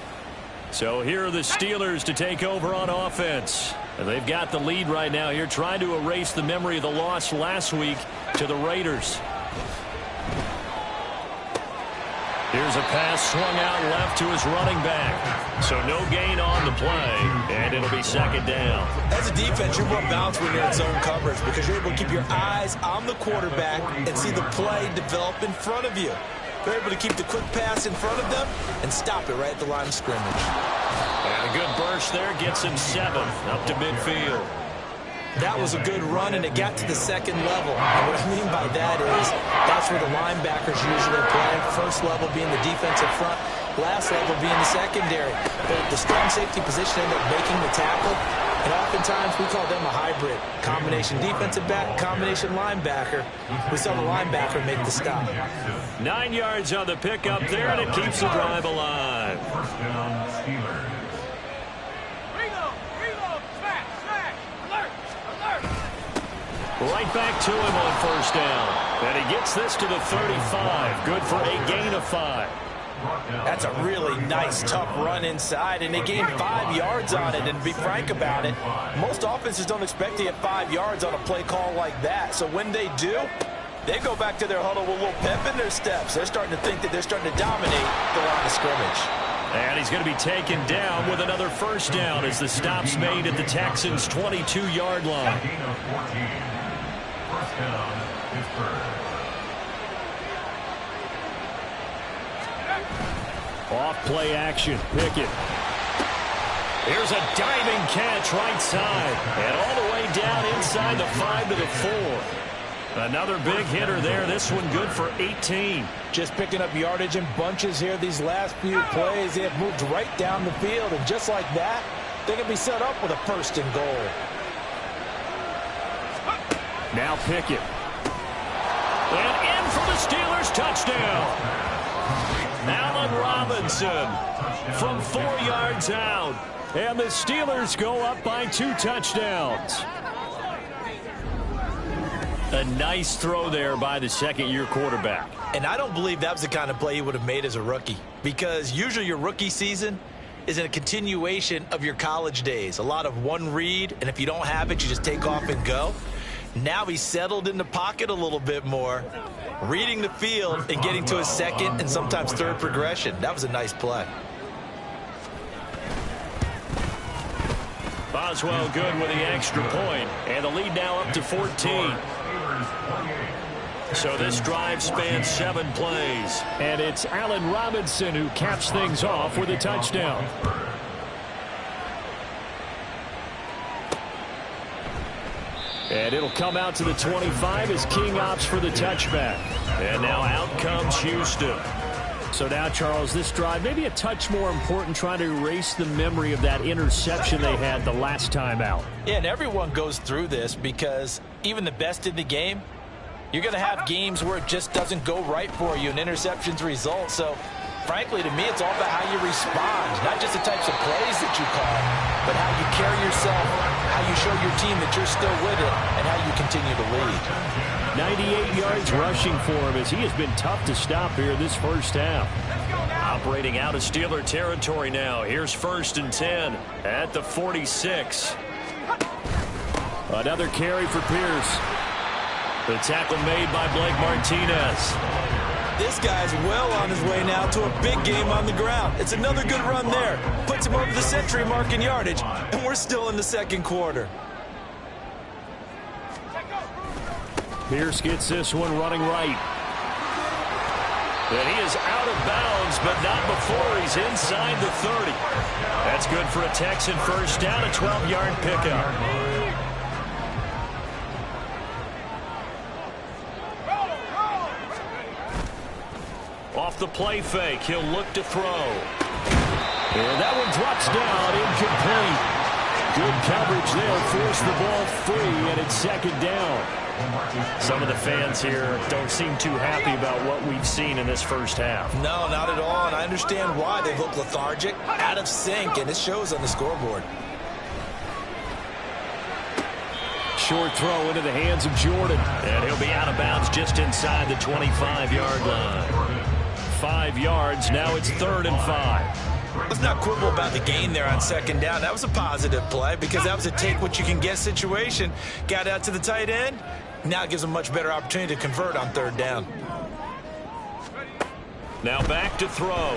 So here are the Steelers to take over on offense. And they've got the lead right now here, trying to erase the memory of the loss last week to the Raiders. Here's a pass swung out left to his running back. So no gain on the play, and it'll be second down. As a defense, you're more balanced when you're in zone coverage because you're able to keep your eyes on the quarterback and see the play develop in front of you. They're able to keep the quick pass in front of them and stop it right at the line of scrimmage. And a good burst there gets him 7 up to midfield. That was a good run, and it got to the second level. And what I mean by that is that's where the linebackers usually play. First level being the defensive front, last level being the secondary. But the strong safety position ended up making the tackle. And oftentimes we call them a hybrid. Combination defensive back, combination linebacker. We saw the linebacker make the stop. 9 yards on the pickup there, and it keeps the drive alive. First down, Steelers. Right back to him on first down. And he gets this to the 35. Good for a gain of 5. That's a really nice, tough run inside, and they gained 5 yards on it. And to be frank about it, most offenses don't expect to get 5 yards on a play call like that. So when they do, they go back to their huddle with a little pep in their steps. They're starting to think that they're starting to dominate the line of scrimmage. And he's going to be taken down with another first down as the stop's made at the Texans' 22-yard line. Gain of 14. First down, Pittsburgh. Off play action. Pickett. Here's a diving catch right side. And all the way down inside the 5 to the 4. Another big hitter there. This one good for 18. Just picking up yardage in bunches here these last few plays. They have moved right down the field. And just like that, they can be set up with a first and goal. Now Pickett. And in for the Steelers touchdown. Allen Robinson from 4 yards out. And the Steelers go up by 2 touchdowns. A nice throw there by the second-year quarterback. And I don't believe that was the kind of play he would have made as a rookie. Because usually your rookie season is a continuation of your college days. A lot of one read, and if you don't have it, you just take off and go. Now he's settled in the pocket a little bit more, reading the field and getting to his second and sometimes third progression. That was a nice play. Boswell good with the extra point, and the lead now up to 14. So this drive spans 7 plays. And it's Allen Robinson who caps things off with a touchdown. And it'll come out to the 25 as King opts for the touchback. And now out comes Houston. So now, Charles, this drive maybe a touch more important, trying to erase the memory of that interception they had the last time out. Yeah, and everyone goes through this because even the best in the game, you're going to have games where it just doesn't go right for you and interceptions result. So, frankly, to me, it's all about how you respond, not just the types of plays that you call, but how you carry yourself, how you show your team that you're still with it, and how you continue to lead. 98 yards rushing for him as he has been tough to stop here this first half. A operating out of Steeler territory now. Here's 1st and 10 at the 46. Another carry for Pierce. The tackle made by Blake Martinez. This guy's well on his way now to a big game on the ground. It's another good run there. Puts him over the century mark in yardage, and we're still in the second quarter. Pierce gets this one running right. And he is out of bounds, but not before he's inside the 30. That's good for a Texan first down, a 12-yard pickup. Off the play fake, he'll look to throw. And that one drops down, incomplete. Good coverage there, forced the ball free, and it's 2nd down. Some of the fans here don't seem too happy about what we've seen in this first half. No, not at all, and I understand why. They look lethargic, out of sync, and it shows on the scoreboard. Short throw into the hands of Jordan. And he'll be out of bounds just inside the 25-yard line. 5 yards, now it's 3rd and 5. Let's not quibble about the gain there on 2nd down. That was a positive play because that was a take-what-you-can-get situation. Got out to the tight end. Now it gives them a much better opportunity to convert on 3rd down. Now back to throw.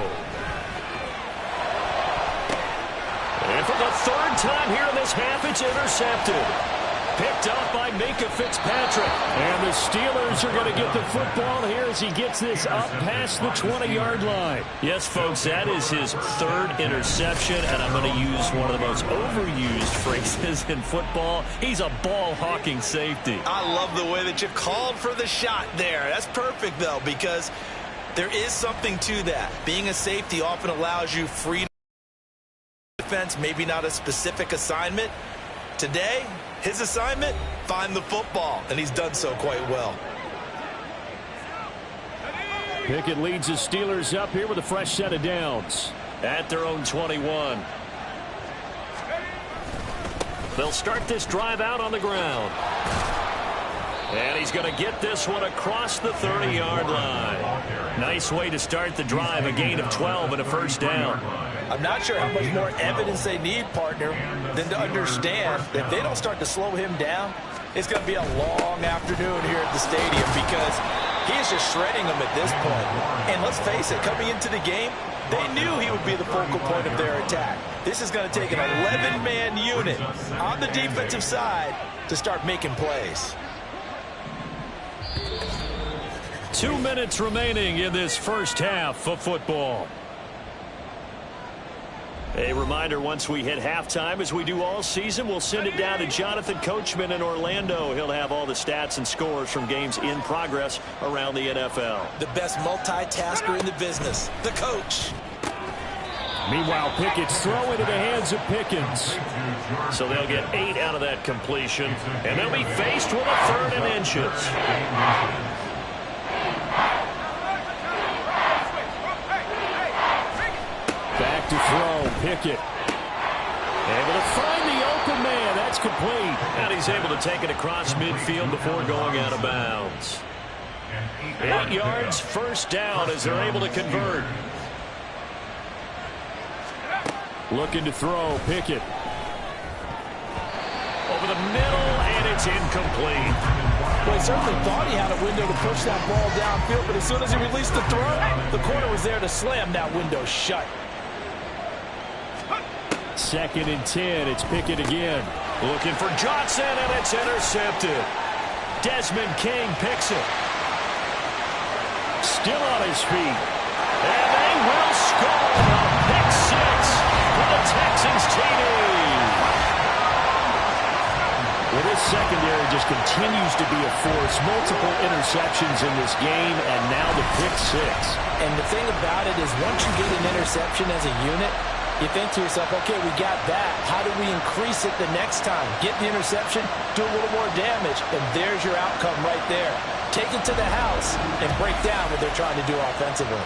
And for the 3rd time here in this half, it's intercepted. Picked up by Minka Fitzpatrick. And the Steelers are going to get the football here as he gets this up past the 20-yard line. Yes, folks, that is his 3rd interception, and I'm going to use one of the most overused phrases in football. He's a ball-hawking safety. I love the way that you called for the shot there. That's perfect, though, because there is something to that. Being a safety often allows you free defense, maybe not a specific assignment. Today, his assignment, find the football, and he's done so quite well. Pickett leads the Steelers up here with a fresh set of downs. At their own 21. They'll start this drive out on the ground. And he's going to get this one across the 30-yard line. Nice way to start the drive, a gain of 12 and a first down. I'm not sure how much more evidence they need, partner, than to understand that if they don't start to slow him down, it's going to be a long afternoon here at the stadium because he is just shredding them at this point. And let's face it, coming into the game, they knew he would be the focal point of their attack. This is going to take an 11-man unit on the defensive side to start making plays. 2 minutes remaining in this first half of football. A reminder, once we hit halftime, as we do all season, we'll send it down to Jonathan Coachman in Orlando. He'll have all the stats and scores from games in progress around the NFL. The best multitasker in the business, the coach. Meanwhile, Pickett's throw into the hands of Pickens. So they'll get 8 out of that completion, and they'll be faced with a 3rd and inches. Back to throw, Pickett. Able to find the open man. That's complete. And he's able to take it across midfield before going out of bounds. 8 yards, first down as they're able to convert. Looking to throw, Pickett. Over the middle, and it's incomplete. Well, he certainly thought he had a window to push that ball downfield, but as soon as he released the throw, the corner was there to slam that window shut. 2nd and 10. It's Pickett again. Looking for Johnson, and it's intercepted. Desmond King picks it. Still on his feet. And they will score a pick 6 for the Texans TD. Well, this secondary just continues to be a force. Multiple interceptions in this game, and now the pick 6. And the thing about it is once you get an interception as a unit, you think to yourself, okay, we got that. How do we increase it the next time? Get the interception, do a little more damage, and there's your outcome right there. Take it to the house and break down what they're trying to do offensively.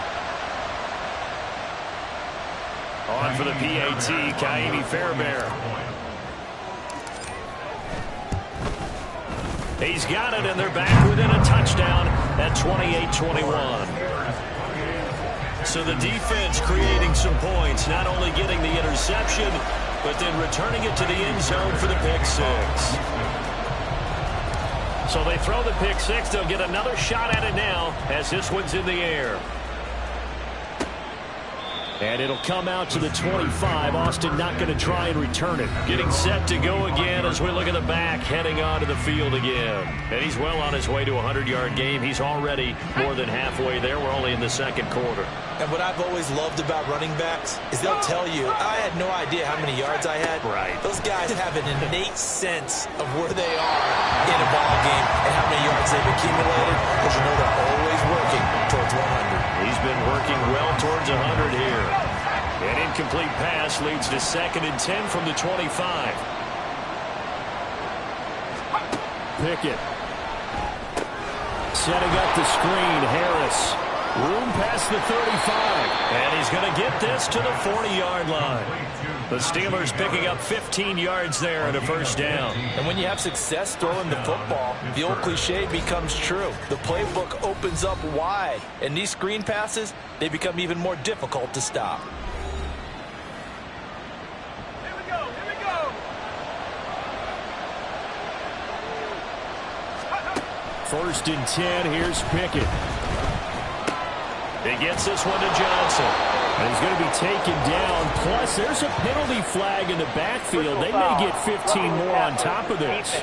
On for the PAT, Kaimi Fairbairn. He's got it, and they're back within a touchdown at 28-21. So the defense creating some points, not only getting the interception, but then returning it to the end zone for the pick six. So they throw the pick six. They'll get another shot at it now as this one's in the air. And it'll come out to the 25. Austin not going to try and return it. Getting set to go again as we look at the back, heading onto the field again. And he's well on his way to a 100-yard game. He's already more than halfway there. We're only in the second quarter. And what I've always loved about running backs is they'll tell you, I had no idea how many yards I had. Right. Those guys have an innate sense of where they are in a ball game and how many yards they've accumulated, because you know they're always working towards 100. He's been working well towards 100 here. An incomplete pass leads to 2nd and 10 from the 25. Pickett. Setting up the screen, Harris. Room past the 35. And he's going to get this to the 40-yard line. The Steelers picking up 15 yards there and a first down. And when you have success throwing the football, the old cliche becomes true. The playbook opens up wide. And these screen passes, they become even more difficult to stop. Here we go. First and 10, here's Pickett. He gets this one to Johnson. And he's going to be taken down. Plus, there's a penalty flag in the backfield. They may get 15 more on top of this.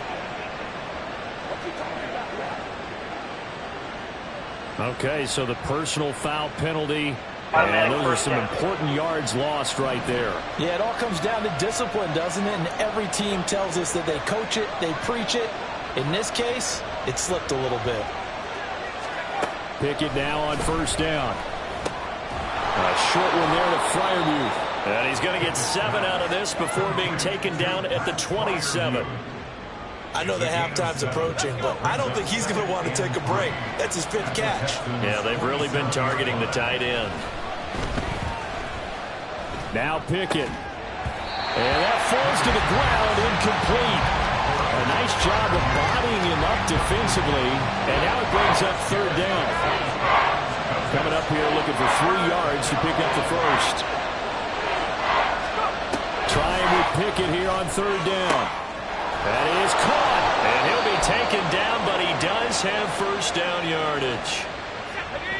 Okay, so the personal foul penalty. And those are some important yards lost right there. Yeah, it all comes down to discipline, doesn't it? And every team tells us that they coach it, they preach it. In this case, it slipped a little bit. Pickett now on first down. A short one there to Freiermuth. And he's going to get 7 out of this before being taken down at the 27. I know the halftime's approaching, but I don't think he's going to want to take a break. That's his 5th catch. Yeah, they've really been targeting the tight end. Now Pickett. And that falls to the ground, incomplete. A nice job of bodying him up defensively. And now it brings up 3rd down. Coming up here looking for 3 yards to pick up the first. Trying with Pickett here on 3rd down. That is caught. And he'll be taken down, but he does have first down yardage.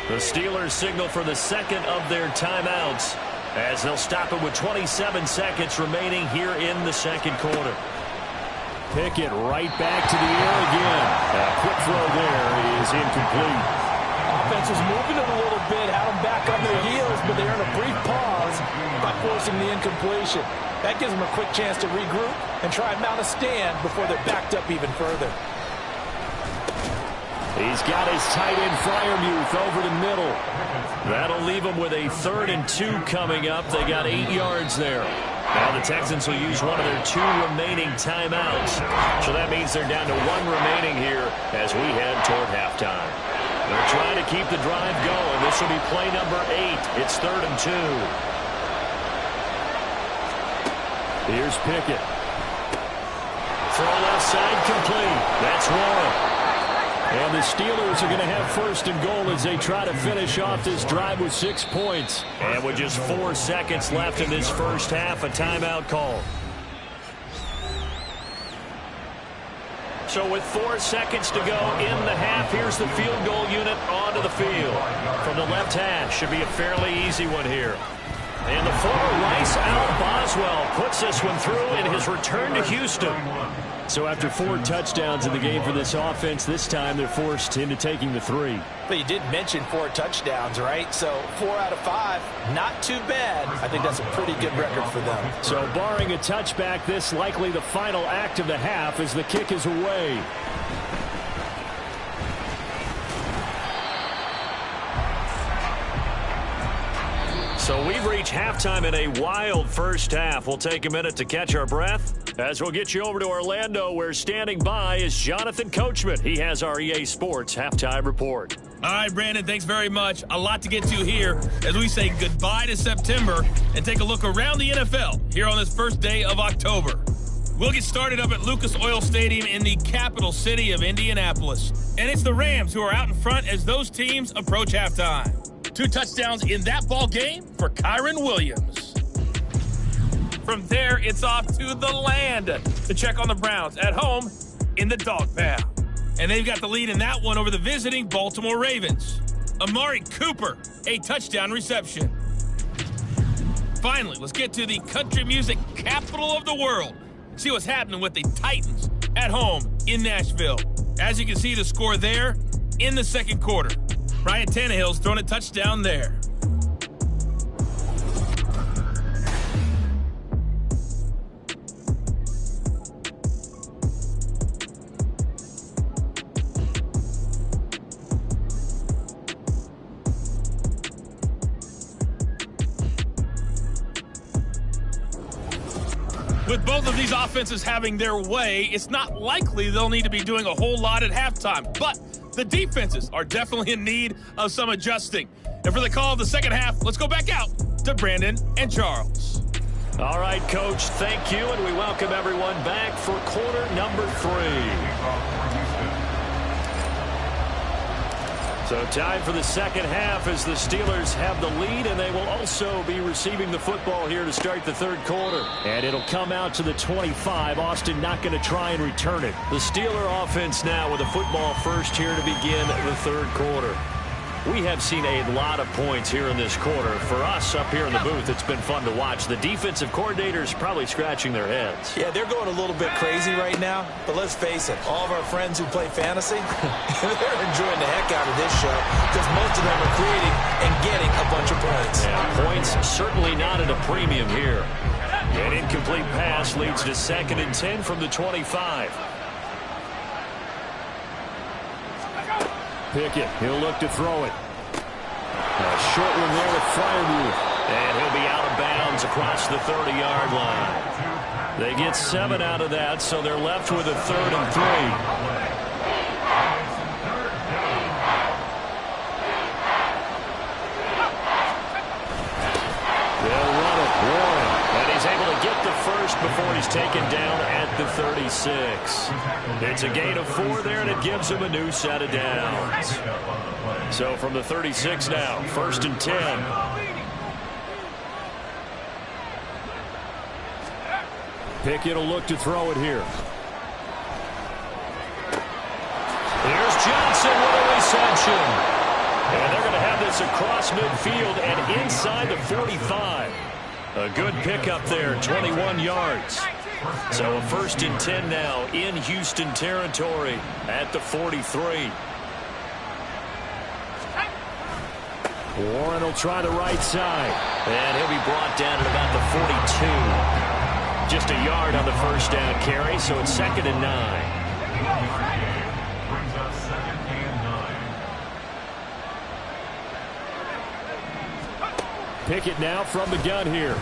The Steelers signal for the second of their timeouts as they'll stop it with 27 seconds remaining here in the second quarter. Pickett right back to the air again. A quick throw there is incomplete. Offense was moving it a little bit, had them back on their heels, but they're in a brief pause by forcing the incompletion. That gives them a quick chance to regroup and try and mount a stand before they're backed up even further. He's got his tight end Freiermuth over the middle. That'll leave them with a 3rd and 2 coming up. They got 8 yards there. Now the Texans will use one of their 2 remaining timeouts. So that means they're down to 1 remaining here as we head toward halftime. They're trying to keep the drive going. This will be play number 8. It's 3rd and 2. Here's Pickett. Throw left side complete. That's Warren. And the Steelers are going to have 1st and goal as they try to finish off this drive with 6 points. And with just 4 seconds left in this first half, a timeout call. So with 4 seconds to go in the half, here's the field goal unit onto the field. From the left hash, should be a fairly easy one here. And the former Rice Al Boswell puts this one through in his return to Houston. So after 4 touchdowns in the game for this offense, this time they're forced into taking the 3. But you did mention 4 touchdowns, right? So 4 out of 5, not too bad. I think that's a pretty good record for them. So barring a touchback, this likely the final act of the half as the kick is away. So we've reached halftime in a wild first half. We'll take a minute to catch our breath as we'll get you over to Orlando, where standing by is Jonathan Coachman. He has our EA Sports halftime report. All right, Brandon, thanks very much. A lot to get to here as we say goodbye to September and take a look around the NFL here on this first day of October. We'll get started up at Lucas Oil Stadium in the capital city of Indianapolis. And it's the Rams who are out in front as those teams approach halftime. 2 touchdowns in that ball game for Kyron Williams. From there, it's off to the land to check on the Browns at home in the dog pound. And they've got the lead in that one over the visiting Baltimore Ravens. Amari Cooper, a touchdown reception. Finally, let's get to the country music capital of the world. See what's happening with the Titans at home in Nashville. As you can see, the score there in the second quarter. Ryan Tannehill's thrown a touchdown there. With both of these offenses having their way, it's not likely they'll need to be doing a whole lot at halftime. But the defenses are definitely in need of some adjusting. And for the call of the second half, let's go back out to Brandon and Charles. All right, Coach, thank you, and we welcome everyone back for quarter number 3. So time for the second half as the Steelers have the lead, and they will also be receiving the football here to start the third quarter. And it'll come out to the 25. Austin not going to try and return it. The Steeler offense now with a football first here to begin the third quarter. We have seen a lot of points here in this quarter. For us up here in the booth, it's been fun to watch. The defensive coordinators probably scratching their heads. Yeah, they're going a little bit crazy right now. But let's face it, all of our friends who play fantasy, they're enjoying the heck out of this show because most of them are creating and getting a bunch of points. Yeah, points certainly not at a premium here. An incomplete pass leads to 2nd and 10 from the 25. Pickett, he'll look to throw it. A short one there with Fryermuth. And he'll be out of bounds across the 30-yard line. They get 7 out of that, so they're left with a 3rd and 3. They'll run it. Warren. And he's able to get the first before he's taken down at the 36. It's a gain of 4 there, and it gives him a new set of downs. So from the 36 now, 1st and 10. Pickett will look to throw it here. Here's Johnson with a reception. And they're going to have this across midfield and inside the 45. A good pickup there, 21 yards. So a 1st and 10 now in Houston territory at the 43. Warren will try the right side. And he'll be brought down at about the 42. Just a yard on the first down carry, so it's 2nd and 9. Brings up 2nd and 9. Pickett now from the gun here.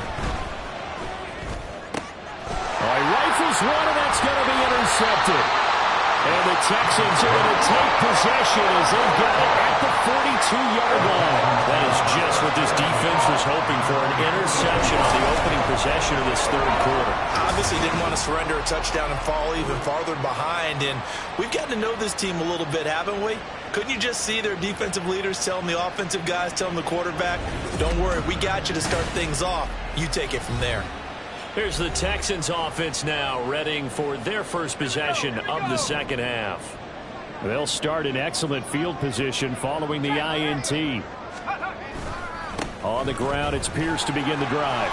He rifles one, and that's going to be intercepted. And the Texans are going to take possession as they've got it at the 42-yard line. That is just what this defense was hoping for, an interception on the opening possession of this third quarter. Obviously didn't want to surrender a touchdown and fall even farther behind. And we've gotten to know this team a little bit, haven't we? Couldn't you just see their defensive leaders telling the offensive guys, telling the quarterback, don't worry, we got you to start things off. You take it from there. Here's the Texans offense now, readying for their first possession of the second half. They'll start in excellent field position following the INT. On the ground, it's Pierce to begin the drive.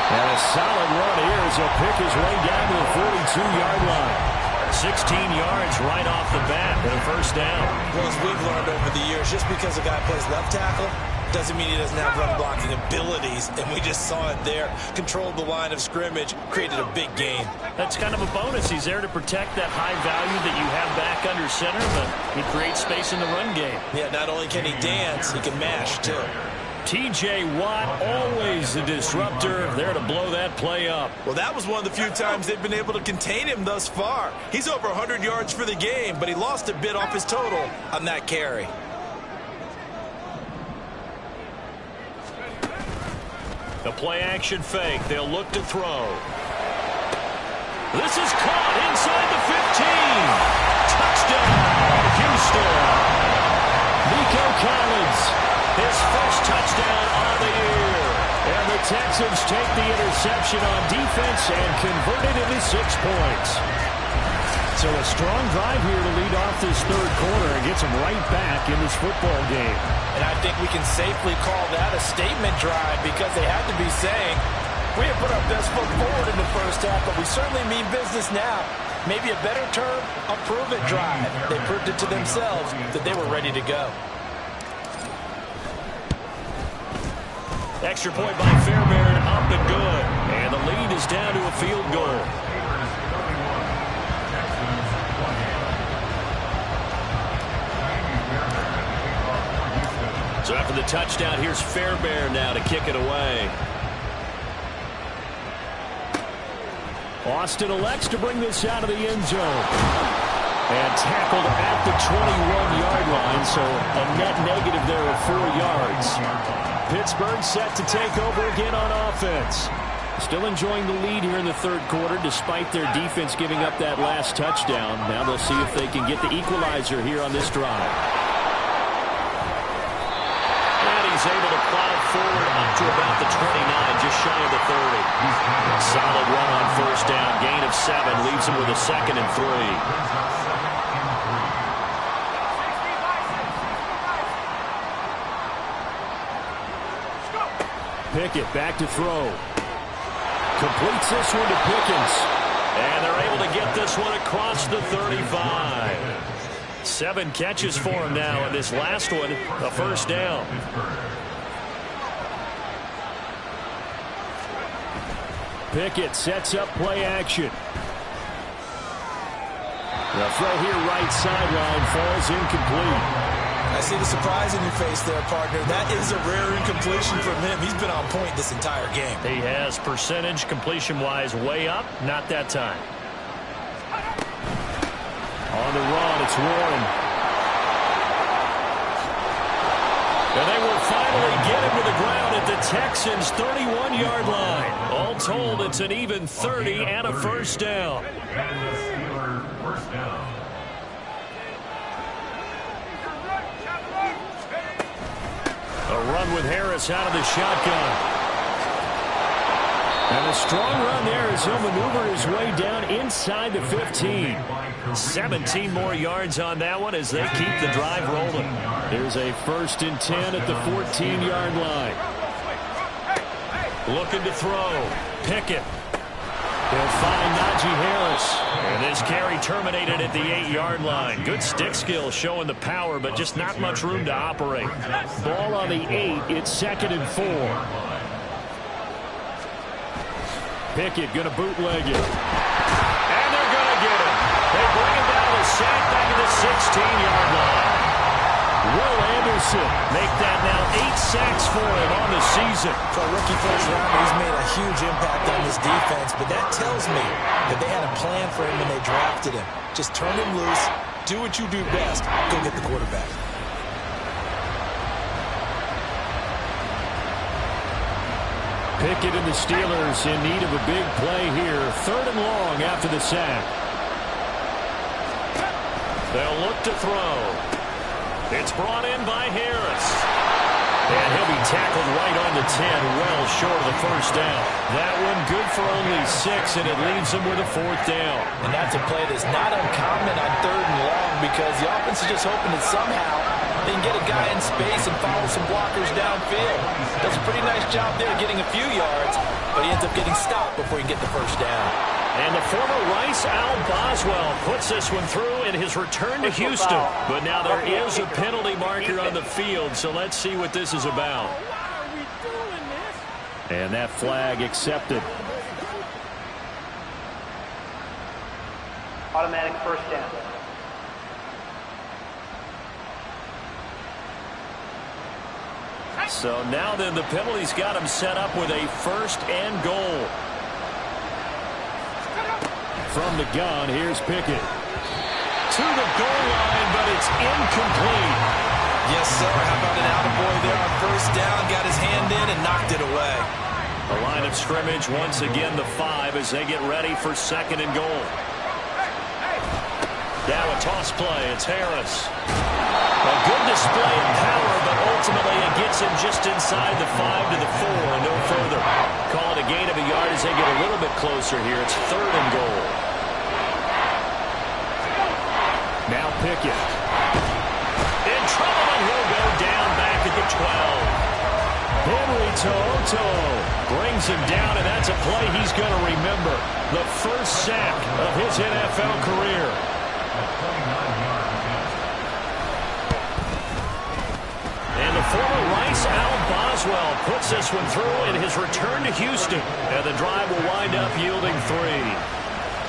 And a solid run here as he'll pick his way down to the 42-yard line. 16 yards right off the bat and a first down. Well, as we've learned over the years, just because a guy plays left tackle doesn't mean he doesn't have run blocking abilities, and we just saw it there. Controlled the line of scrimmage, created a big gain. That's kind of a bonus. He's there to protect that high value that you have back under center, but he creates space in the run game. Yeah, not only can he dance, he can mash, too. T.J. Watt, always a disruptor, there to blow that play up. Well, that was one of the few times they've been able to contain him thus far. He's over 100 yards for the game, but he lost a bit off his total on that carry. The play-action fake. They'll look to throw. This is caught inside the 15. Touchdown, Houston. Nico Collins, his first touchdown on the year. And the Texans take the interception on defense and convert it into 6 points. So a strong drive here to lead off this third quarter and gets them right back in this football game. And I think we can safely call that a statement drive because they had to be saying, we have put our best foot forward in the first half, but we certainly mean business now. Maybe a better term, a prove-it drive. They proved it to themselves that they were ready to go. Extra point by Fairbairn, up and good. And the lead is down to a field goal. So after the touchdown, here's Fairbairn now to kick it away. Austin elects to bring this out of the end zone. And tackled at the 21-yard line, so a net negative there of 4 yards. Pittsburgh set to take over again on offense. Still enjoying the lead here in the third quarter despite their defense giving up that last touchdown. Now they'll see if they can get the equalizer here on this drive. And he's able to plow forward up to about the 29, just shy of the 30. Solid run on first down. Gain of 7 leaves him with a 2nd and 3. Pickett back to throw. Completes this one to Pickens. And they're able to get this one across the 35. 7 catches for him now, and this last one, a first down. Pickett sets up play action. The throw here right sideline falls incomplete. I see the surprise in your face there, partner. That is a rare incompletion from him. He's been on point this entire game. He has percentage completion-wise way up. Not that time. On the run, it's Warren. And they will finally get him to the ground at the Texans' 31-yard line. All told, it's an even 30 and a first down. First down. A run with Harris out of the shotgun. And a strong run there as he'll maneuver his way down inside the 15. 17 more yards on that one as they keep the drive rolling. Here's a 1st and 10 at the 14-yard line. Looking to throw. Pickett. They'll find Najee Harris. And this carry terminated at the 8-yard line. Good stick skill showing the power, but just not much room to operate. Ball on the 8. It's 2nd and 4. Pickett going to bootleg it. And they're going to get him. They bring him down to sack back at the 16-yard line. Will Anderson make that now 8 sacks for him on the season. For a rookie first rounder, he's made a huge impact on this defense, but that tells me that they had a plan for him when they drafted him. Just turn him loose, do what you do best, go get the quarterback. Pickett and the Steelers in need of a big play here. 3rd and long after the sack. They'll look to throw. It's brought in by Harris. And he'll be tackled right on the 10, well short of the first down. That one good for only 6, and it leaves them with a 4th down. And that's a play that's not uncommon on 3rd and long because the offense is just hoping that somehow they can get a guy in space and follow some blockers downfield. Does a pretty nice job there getting a few yards, but he ends up getting stopped before he can get the first down. And the former Rice Al Boswell puts this one through in his return to Houston. But now there is a penalty marker on the field, so let's see what this is about. And that flag accepted. Automatic first down. So now then the penalty's got him set up with a 1st and goal. From the gun, here's Pickett. To the goal line, but it's incomplete. Yes, sir. How about an attaboy there on first down? Got his hand in and knocked it away. The line of scrimmage, once again, the 5 as they get ready for 2nd and goal. Now a toss play. It's Harris. A good display of power, but ultimately it gets him just inside the 5 to the 4 and no further. Call it a gain of a yard as they get a little bit closer here. It's 3rd and goal. Now Pickett. In trouble, and he'll go down back at the 12. Henry Toto Brings him down, and that's a play he's going to remember. The first sack of his NFL career. And the former Rice Al Boswell puts this one through in his return to Houston. And the drive will wind up yielding 3.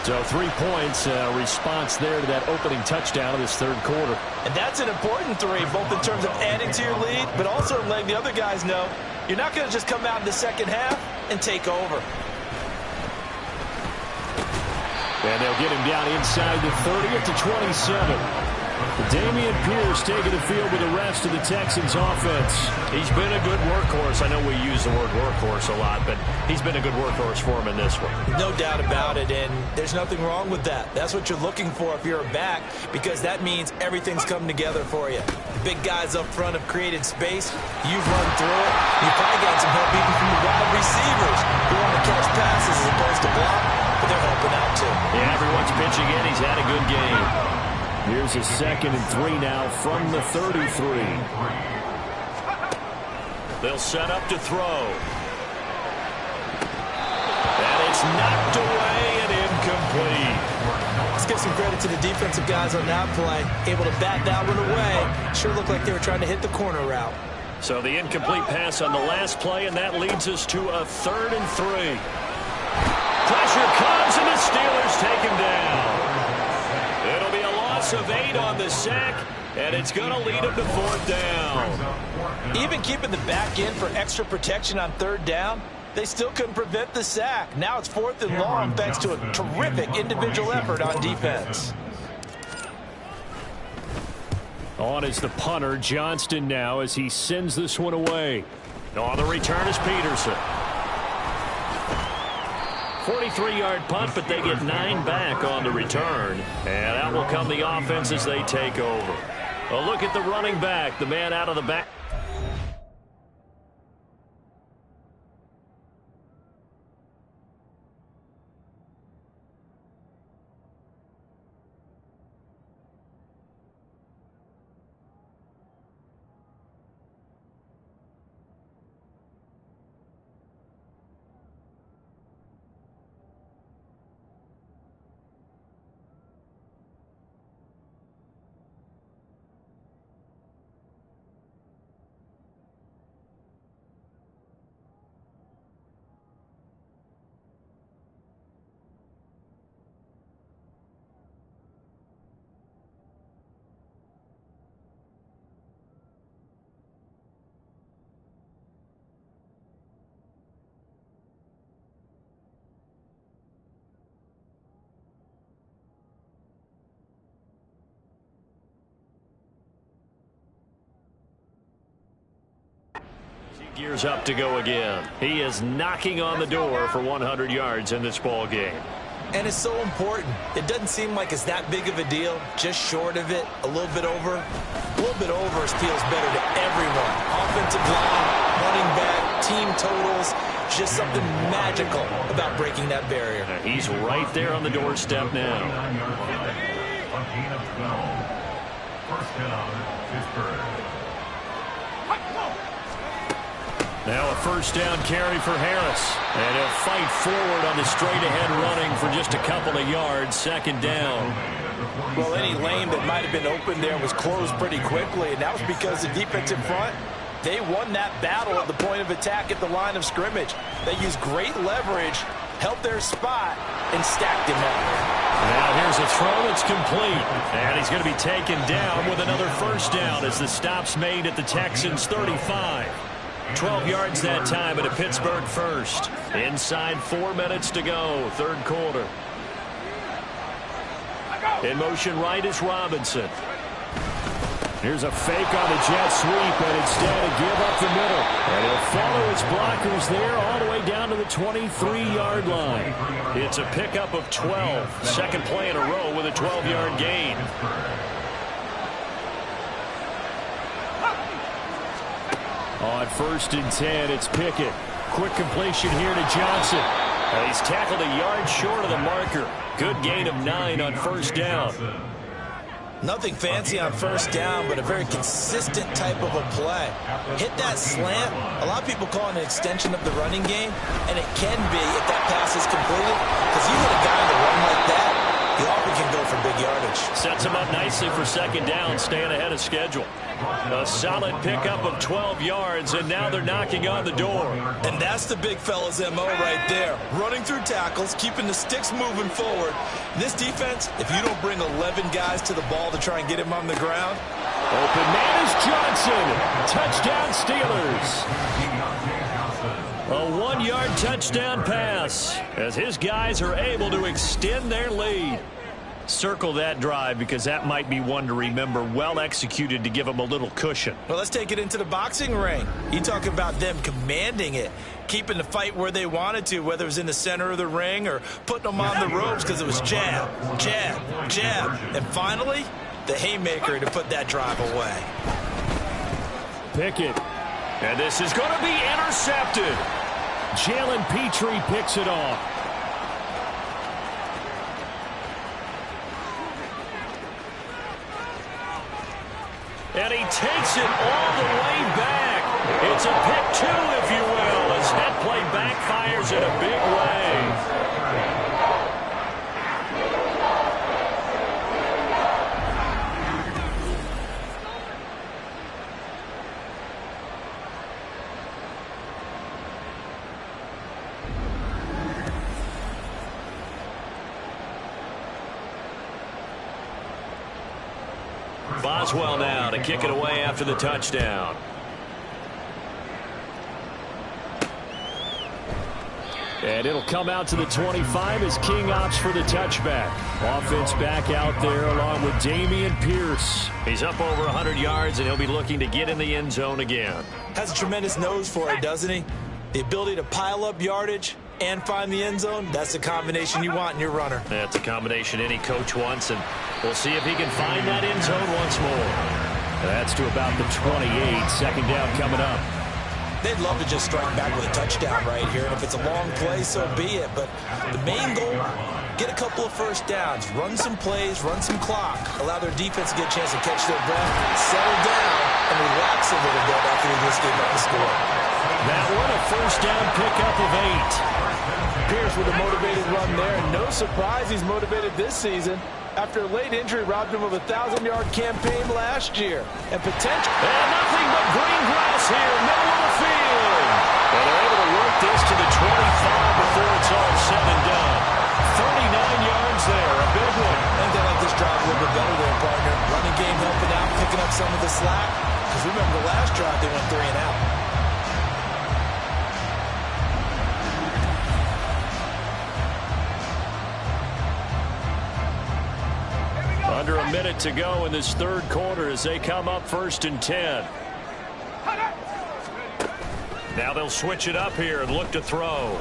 So 3 points, response there to that opening touchdown of this third quarter. And that's an important 3, both in terms of adding to your lead, but also letting the other guys know you're not going to just come out in the second half and take over. And they'll get him down inside the 30 at the 27. Dameon Pierce taking the field with the rest of the Texans offense. He's been a good workhorse. I know we use the word workhorse a lot, but he's been a good workhorse for him in this one. No doubt about it, and there's nothing wrong with that. That's what you're looking for if you're a back, because that means everything's coming together for you. The big guys up front have created space. You've run through it. You've probably got some help even from the wide receivers who want to catch passes as opposed to block, but they're helping out too. Yeah, everyone's pitching in. He's had a good game. Here's a 2nd and 3 now from the 33. They'll set up to throw. And it's knocked away and incomplete. Let's give some credit to the defensive guys on that play. Able to bat that one away. Sure looked like they were trying to hit the corner route. So the incomplete pass on the last play, and that leads us to a 3rd and 3. Pressure comes, and the Steelers take him down. It'll be a loss of 8 on the sack, and it's going to lead him to 4th down. Even keeping the back in for extra protection on 3rd down, they still couldn't prevent the sack. Now it's 4th and long thanks to a terrific individual effort on defense. On is the punter, Johnston now, as he sends this one away. On the return is Peterson. 43-yard punt, but they get 9 back on the return. And out will come the offense as they take over. A look at the running back, the man out of the back. Gears up to go again. He is knocking on the door for 100 yards in this ball game. And it's so important. It doesn't seem like it's that big of a deal. Just short of it, a little bit over. A little bit over feels better to everyone. Offensive line, running back, team totals. Just something magical about breaking that barrier. He's right there on the doorstep now. First down, Pittsburgh. Now a first down carry for Harris. And he'll fight forward on the straight-ahead running for just a couple of yards. 2nd down. Well, any lane that might have been open there was closed pretty quickly, and that was because the defensive front, they won that battle at the point of attack at the line of scrimmage. They used great leverage, held their spot, and stacked him up. Now here's a throw that's complete. And he's going to be taken down with another first down as the stop's made at the Texans' 35. 12 yards that time at a Pittsburgh first. Inside 4 minutes to go, 3rd quarter. In motion right is Robinson. Here's a fake on the jet sweep, and instead a give up the middle. And he'll follow his blockers there all the way down to the 23-yard line. It's a pickup of 12. Second play in a row with a 12-yard gain. On 1st and 10, it's Pickett. Quick completion here to Johnson. He's tackled a yard short of the marker. Good gain of 9 on 1st down. Nothing fancy on 1st down, but a very consistent type of a play. Hit that slant. A lot of people call it an extension of the running game, and it can be if that pass is completed, because you hit a guy on the run like that, he often can go for big yardage. Sets him up nicely for 2nd down, staying ahead of schedule. A solid pickup of 12 yards, and now they're knocking on the door. And that's the big fella's MO right there. Running through tackles, keeping the sticks moving forward. This defense, if you don't bring 11 guys to the ball to try and get him on the ground. Open man is Johnson. Touchdown Steelers. A 1-yard touchdown pass as his guys are able to extend their lead. Circle that drive because that might be one to remember. Well executed to give them a little cushion. Well, let's take it into the boxing ring. You talk about them commanding it, keeping the fight where they wanted to, whether it was in the center of the ring or putting them on the ropes because it was jab, jab, jab. And finally, the haymaker to put that drive away. Pickett. And this is going to be intercepted. Jalen Petrie picks it off. And he takes it all the way back. It's a pick 2, if you will, as that play backfires in a big way. Boswell now to kick it away after the touchdown. And it'll come out to the 25 as King opts for the touchback. Offense back out there along with Dameon Pierce. He's up over 100 yards, and he'll be looking to get in the end zone again. Has a tremendous nose for it, doesn't he? The ability to pile up yardage and find the end zone, that's the combination you want in your runner. That's a combination any coach wants, and we'll see if he can find that end zone once more. That's to about the 28. 2nd down coming up. They'd love to just strike back with a touchdown right here, and if it's a long play, so be it. But the main goal, get a couple of 1st downs, run some plays, run some clock, allow their defense to get a chance to catch their breath, settle down, and relax a little bit after they just gave up the score. That one, a 1st down pickup of 8. Pierce with a motivated run there, and no surprise he's motivated this season after a late injury robbed him of a 1,000-yard campaign last year. And potential. And nothing but green grass here, middle of the field. And they're able to work this to the 25 before it's all said and done. 39 yards there, a big one. I think they like this drive a little bit better there, partner. Running game helping out, picking up some of the slack. Because remember the last drive, they went 3 and out. Under a minute to go in this 3rd quarter as they come up 1st and 10. Now they'll switch it up here and look to throw.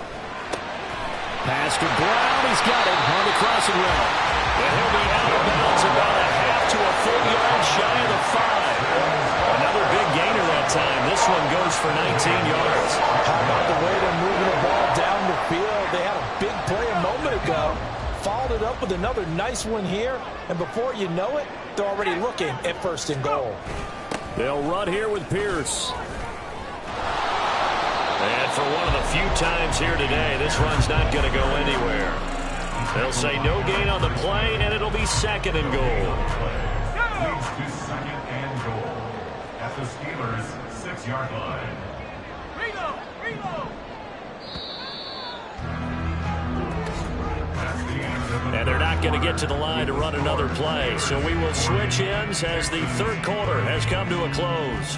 Pass to Brown. He's got it on the crossing route. And he'll be out of bounds about a half to a full yard shy of the 5. Another big gainer that time. This one goes for 19 yards. How about the way they're moving the ball down the field? They had a big play a moment ago. Followed it up with another nice one here, and before you know it, they're already looking at 1st and goal. They'll run here with Pierce. And for one of the few times here today, this run's not going to go anywhere. They'll say no gain on the play, and it'll be 2nd and goal. Leads to 2nd and goal at the Steelers' 6-yard line. Reload! And they're not going to get to the line to run another play. So we will switch ends as the 3rd quarter has come to a close.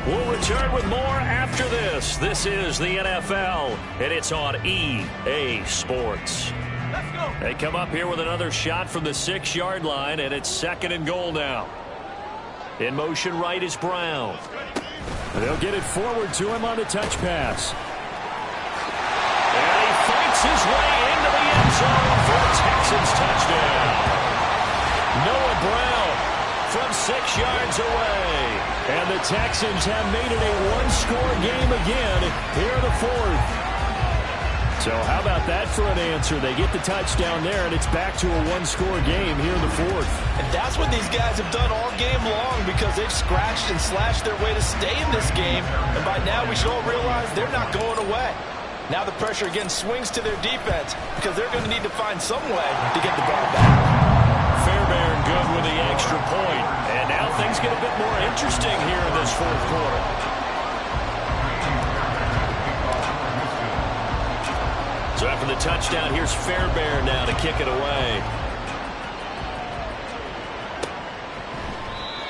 We'll return with more after this. This is the NFL, and it's on EA Sports. Let's go. They come up here with another shot from the 6-yard line, and it's 2nd and goal now. In motion right is Brown. They'll get it forward to him on the touch pass. And he fights his way into the end zone for a Texans touchdown. Noah Brown from 6 yards away. And the Texans have made it a one-score game again here in the fourth. So how about that for an answer? They get the touchdown there, and it's back to a one-score game here in the fourth. And that's what these guys have done all game long because they've scratched and slashed their way to stay in this game. And by now we should all realize they're not going away. Now the pressure again swings to their defense because they're going to need to find some way to get the ball back. Fairbairn good with the extra point. And now things get a bit more interesting here in this fourth quarter. So after the touchdown, here's Fairbairn now to kick it away.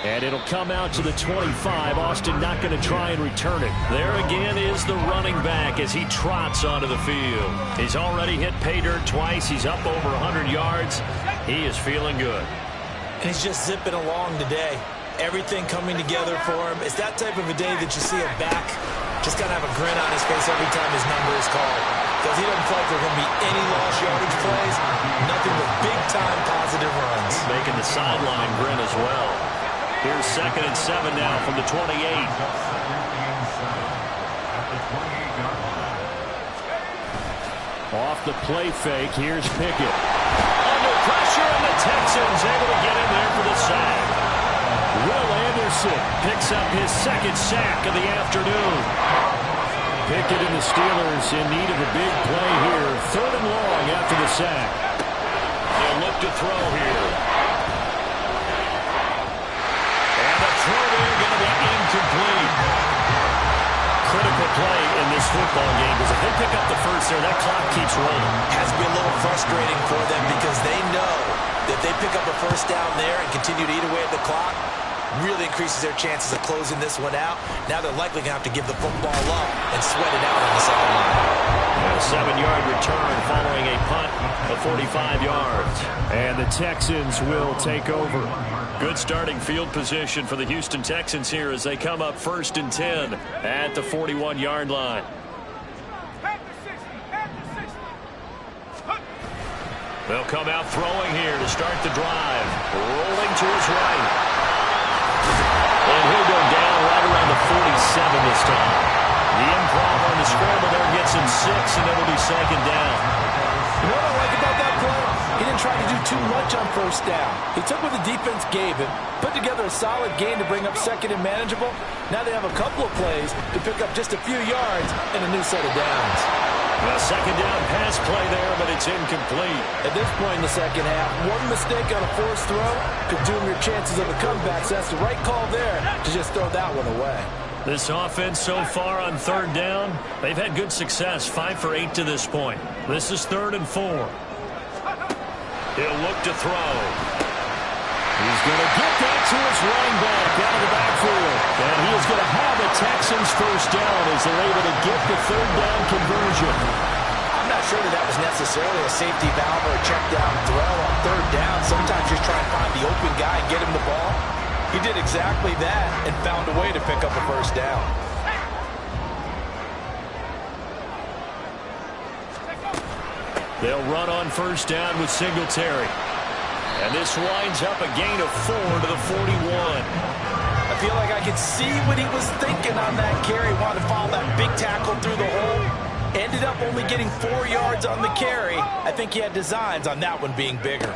And it'll come out to the 25. Austin not going to try and return it. There again is the running back as he trots onto the field. He's already hit pay dirt twice. He's up over 100 yards. He is feeling good. And he's just zipping along today. Everything coming together for him. It's that type of a day that you see a back just got to have a grin on his face every time his number is called. Because he doesn't feel like there are going to be any lost yardage plays. Nothing but big-time positive runs. Making the sideline grin as well. Here's 2nd and 7 now from the 28. Off the play fake, here's Pickett. Under pressure, and the Texans able to get in there for the sack. Will Anderson picks up his 2nd sack of the afternoon. Pickett and the Steelers in need of a big play here. 3rd and long after the sack. They'll look to throw here. And the throw there going to be incomplete. Critical play in this football game because if they pick up the first there, that clock keeps rolling. Has to be a little frustrating for them because they know that if they pick up a first down there and continue to eat away at the clock, really increases their chances of closing this one out. Now they're likely going to have to give the football up and sweat it out on the second line. A 7-yard return following a punt of 45 yards. And the Texans will take over. Good starting field position for the Houston Texans here as they come up 1st and 10 at the 41-yard line. They'll come out throwing here to start the drive. Rolling to his right. And he'll go down right around the 47 this time. The improv on the scramble there gets him 6, and it'll be 2nd down. You know what I like about that play? He didn't try to do too much on first down. He took what the defense gave him, put together a solid game to bring up 2nd and manageable. Now they have a couple of plays to pick up just a few yards and a new set of downs. A 2nd down pass play there, but it's incomplete. At this point in the second half, one mistake on a forced throw could doom your chances of a comeback. So that's the right call there to just throw that one away. This offense so far on 3rd down, they've had good success, 5 for 8 to this point. This is 3rd and 4. He'll look to throw. He's going to get that to his running back out of the backfield. And he is going to have the Texans first down as they're able to get the 3rd down conversion. I'm not sure that was necessarily a safety valve or a check down throw on 3rd down. Sometimes just try and find the open guy and get him the ball. He did exactly that and found a way to pick up a first down. They'll run on 1st down with Singletary. And this winds up a gain of 4 to the 41. I feel like I could see what he was thinking on that carry. Wanted to follow that big tackle through the hole. Ended up only getting 4 yards on the carry. I think he had designs on that one being bigger.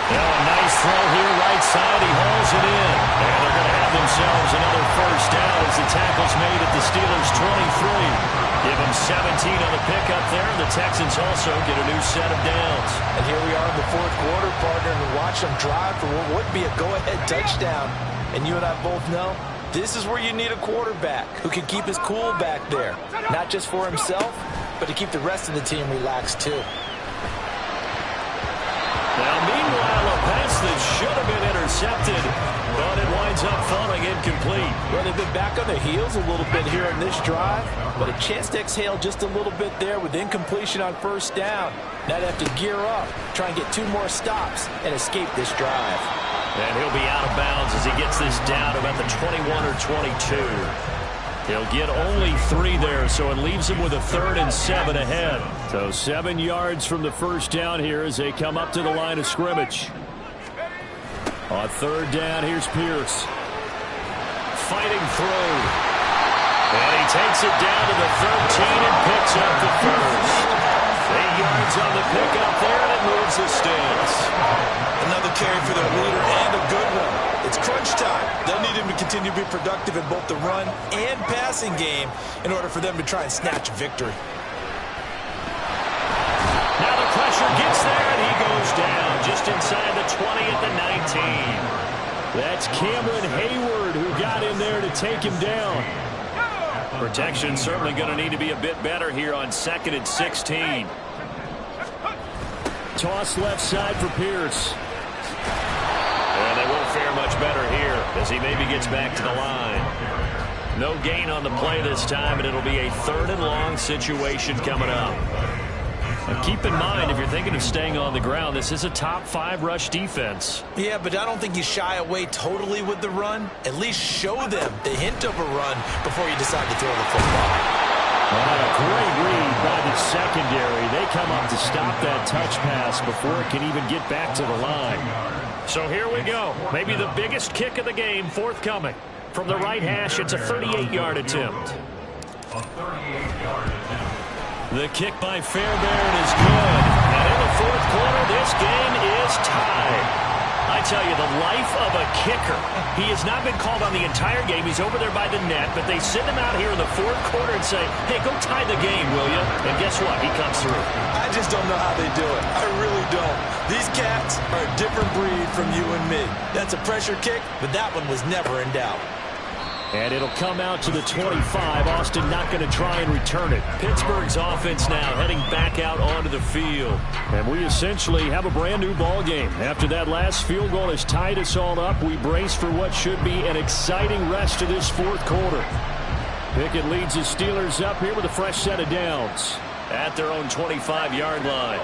Now a nice throw here, right side. He hauls it in. And they're going to have themselves another first down as the tackle's made at the Steelers' 23. Give them 17 on the pickup there. The Texans also get a new set of downs. And here we are in the 4th quarter, partner, and watch them drive for what would be a go-ahead touchdown. And you and I both know this is where you need a quarterback who can keep his cool back there. Not just for himself, but to keep the rest of the team relaxed too. Now, meanwhile, a pass that should have been intercepted, but it winds up falling incomplete. Well, they've been back on their heels a little bit here in this drive, but a chance to exhale just a little bit there with incompletion on 1st down. Now they have to gear up, try and get 2 more stops, and escape this drive. And he'll be out of bounds as he gets this down about the 21 or 22. He'll get only 3 there, so it leaves him with a 3rd and 7 ahead. So 7 yards from the first down here as they come up to the line of scrimmage. On 3rd down, here's Pierce. Fighting through. And he takes it down to the 13 and picks up the first. 8 yards on the pickup there, and it moves the sticks. Another carry for their leader and a good one. It's crunch time. They'll need him to continue to be productive in both the run and passing game in order for them to try and snatch a victory. Now the pressure gets there, and he goes down just inside the 20 at the 19. That's Cameron Hayward who got in there to take him down. Protection certainly going to need to be a bit better here on 2nd and 16. Toss left side for Pierce. And they won't fare much better here as he maybe gets back to the line. No gain on the play this time, and it'll be a 3rd and long situation coming up. And keep in mind, if you're thinking of staying on the ground, this is a top 5 rush defense. Yeah, but I don't think you shy away totally with the run. At least show them the hint of a run before you decide to throw the football. A great read by the secondary. They come up to stop that touch pass before it can even get back to the line. So here we go. Maybe the biggest kick of the game forthcoming. From the right hash, it's a 38-yard attempt. A 38-yard attempt. The kick by Fairbairn is good. And in the 4th quarter, this game is tied. I tell you, the life of a kicker. He has not been called on the entire game. He's over there by the net, but they send him out here in the 4th quarter and say, hey, go tie the game, will you? And guess what? He comes through. I just don't know how they do it. I really don't. These cats are a different breed from you and me. That's a pressure kick, but that one was never in doubt. And it'll come out to the 25. Austin not going to try and return it. Pittsburgh's offense now heading back out onto the field. And we essentially have a brand new ball game. After that last field goal has tied us all up, we brace for what should be an exciting rest of this 4th quarter. Pickett leads the Steelers up here with a fresh set of downs. At their own 25-yard line.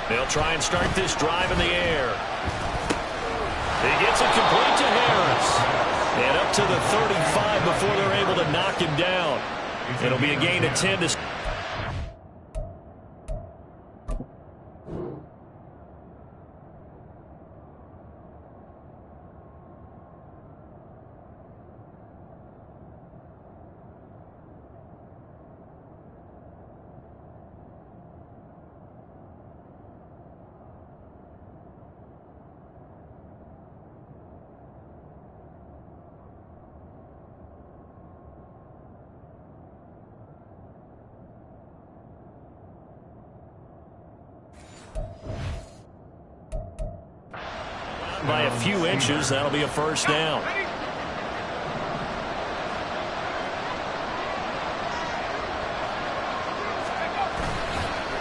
They'll try and start this drive in the air. He gets it complete to Harris. And up to the 35 before they're able to knock him down. It'll be a gain of 10 to... by a few inches. That'll be a first down.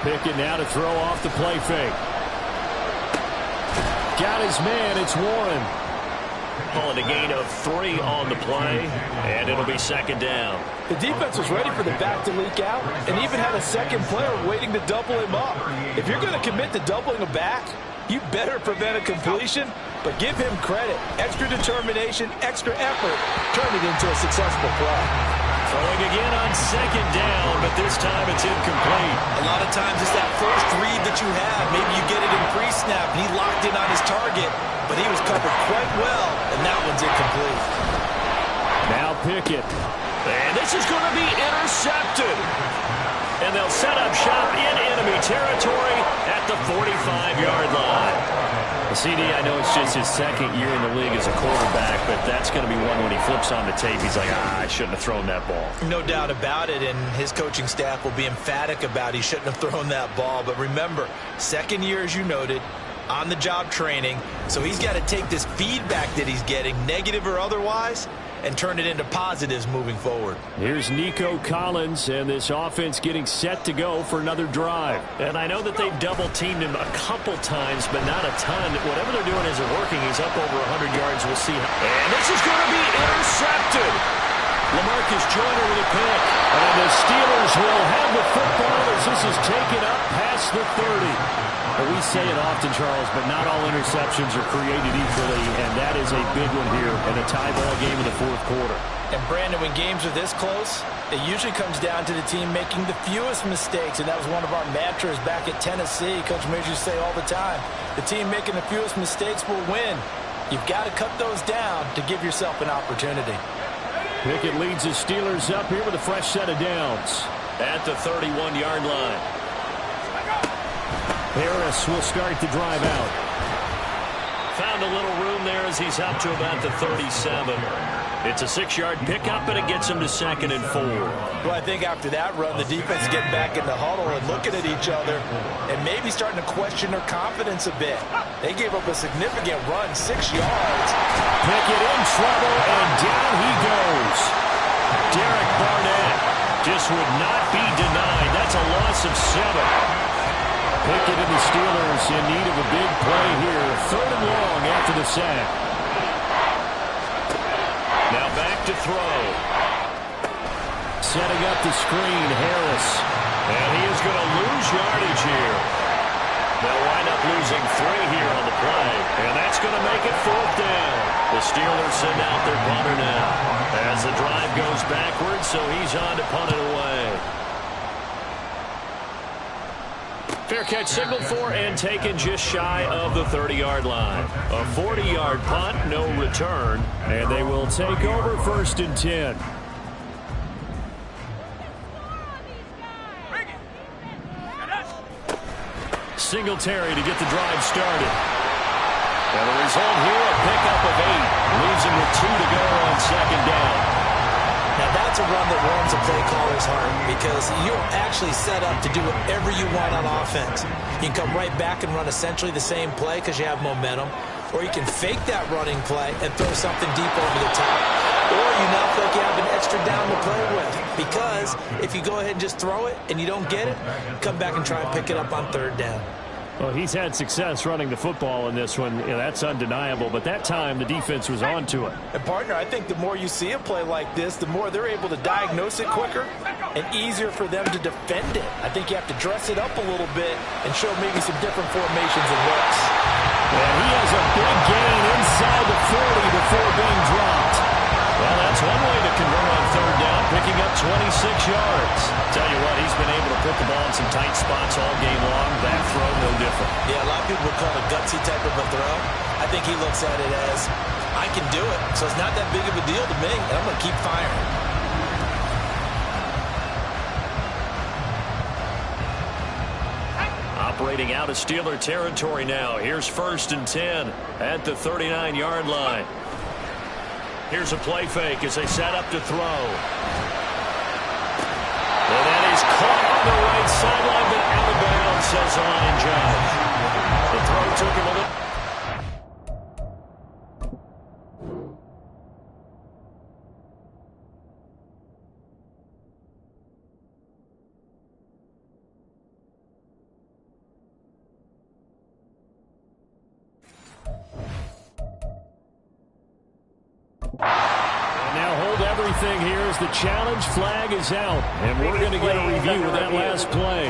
Pickett now to throw off the play fake. Got his man. It's Warren. Calling a gain of 3 on the play, and it'll be 2nd down. The defense was ready for the back to leak out and even had a second player waiting to double him up. If you're going to commit to doubling a back, you better prevent a completion, but give him credit. Extra determination, extra effort, turn it into a successful play. Throwing again on 2nd down, but this time it's incomplete. A lot of times it's that first read that you have. Maybe you get it in pre-snap, and he locked in on his target, but he was covered quite well, and that one's incomplete. Now Pickett. And this is going to be intercepted. And they'll set up shop in enemy territory at the 45-yard line. CD, I know it's just his 2nd year in the league as a quarterback, but that's going to be one when he flips on the tape. He's like, I shouldn't have thrown that ball. No doubt about it, and his coaching staff will be emphatic about he shouldn't have thrown that ball. But remember, 2nd year, as you noted, on-the-job training, so he's got to take this feedback that he's getting, negative or otherwise, and turn it into positives moving forward. Here's Nico Collins, and this offense getting set to go for another drive. And I know that they've double-teamed him a couple times, but not a ton. Whatever they're doing isn't working. He's up over 100 yards. We'll see. And this is going to be intercepted. LaMarcus Joyner with a pick. And the Steelers will have the football as this is taken up past the 30. But we say it often, Charles, but not all interceptions are created equally, and that is a big one here in a tie ball game in the fourth quarter. And Brandon, when games are this close, it usually comes down to the team making the fewest mistakes, and that was one of our mantras back at Tennessee. Coach Mears used to say all the time, the team making the fewest mistakes will win. You've got to cut those down to give yourself an opportunity. Pickett leads the Steelers up here with a fresh set of downs at the 31-yard line. Harris will start the drive out. Found a little room there as he's up to about the 37. It's a 6-yard pickup, and it gets him to 2nd and 4. Well, I think after that run, the defense is getting back in the huddle and looking at each other and maybe starting to question their confidence a bit. They gave up a significant run, 6 yards. Pickett in trouble, and down he goes. Derek Barnett just would not be denied. That's a loss of 7. Pickett and the Steelers in need of a big play here. 3rd and long after the sack. Now back to throw. Setting up the screen, Harris. And he is going to lose yardage here. They'll wind up losing 3 here on the play. And that's going to make it 4th down. The Steelers send out their punter now as the drive goes backwards, so he's on to punt it away. Fair catch signaled for and taken just shy of the 30-yard line. A 40-yard punt, no return, and they will take over 1st and 10. Singletary to get the drive started. And the result here, a pickup of 8. Leaves him with 2 to go on 2nd down. Now that's a run that warms a play caller's heart because you're actually set up to do whatever you want on offense. You can come right back and run essentially the same play because you have momentum, or you can fake that running play and throw something deep over the top, or you now feel like you have an extra down to play with because if you go ahead and just throw it and you don't get it, come back and try and pick it up on 3rd down. Well, he's had success running the football in this one. Yeah, that's undeniable. But that time, the defense was on to it. And, partner, I think the more you see a play like this, the more they're able to diagnose it quicker and easier for them to defend it. I think you have to dress it up a little bit and show maybe some different formations and looks. And he has a big gain inside the 40 before being dropped. Well, that's one way to convert on 3rd down, picking up 26 yards. Tell you what, he's been able to put the ball in some tight spots all game long. That throw, no different. Yeah, a lot of people would call it a gutsy type of a throw. I think he looks at it as, I can do it, so it's not that big of a deal to me, and I'm going to keep firing. Operating out of Steeler territory now. Here's 1st and 10 at the 39-yard line. Here's a play fake as they set up to throw. And that is caught on the right sideline, but out of bounds, says the line judge. The throw took him a little. Thing here is the challenge flag is out, and we're going to get a review of that last play.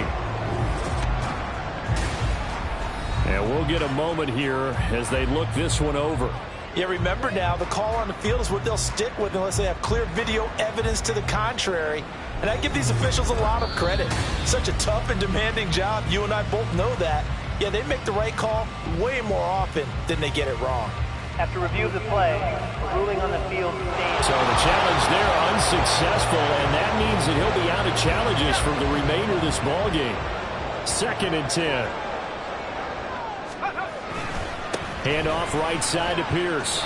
And we'll get a moment here as they look this one over. Yeah, remember now, the call on the field is what they'll stick with unless they have clear video evidence to the contrary. And I give these officials a lot of credit. Such a tough and demanding job. You and I both know that. Yeah, they make the right call way more often than they get it wrong. After review of the play, a ruling on the field stands. So the challenge there unsuccessful, and that means that he'll be out of challenges for the remainder of this ball game. 2nd and 10. Handoff right side to Pierce.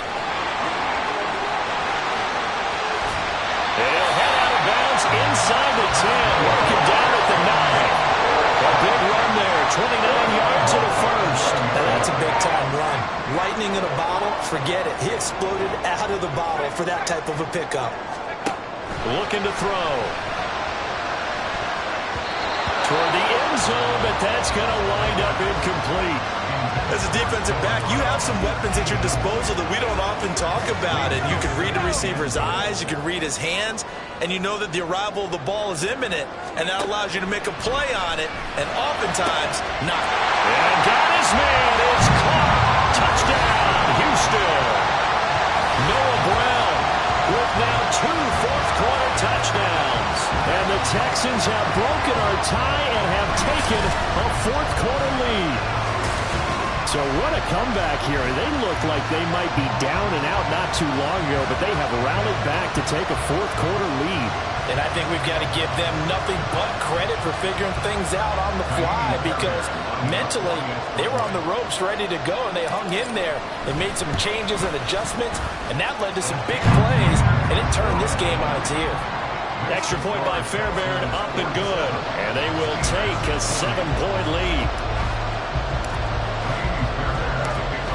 He'll head out of bounds inside the 10, working down at the 9. A big run there, 29 yards to the 1st. Now that's a big-time run. Lightning in a bottle, forget it. He exploded out of the bottle for that type of a pickup. Looking to throw. Toward the end zone, but that's going to wind up incomplete. As a defensive back, you have some weapons at your disposal that we don't often talk about. And you can read the receiver's eyes, you can read his hands, and you know that the arrival of the ball is imminent, and that allows you to make a play on it, and oftentimes not. And got his man. It's caught. Touchdown, Houston. Noah Brown with now 2 fourth-quarter touchdowns. And the Texans have broken our tie and have taken a fourth-quarter lead. So what a comeback here. They look like they might be down and out not too long ago, but they have rallied back to take a fourth-quarter lead. And I think we've got to give them nothing but credit for figuring things out on the fly, because mentally they were on the ropes ready to go, and they hung in there. They made some changes and adjustments, and that led to some big plays, and it turned this game on its ear. Extra point by Fairbairn, up and good. And they will take a 7-point lead.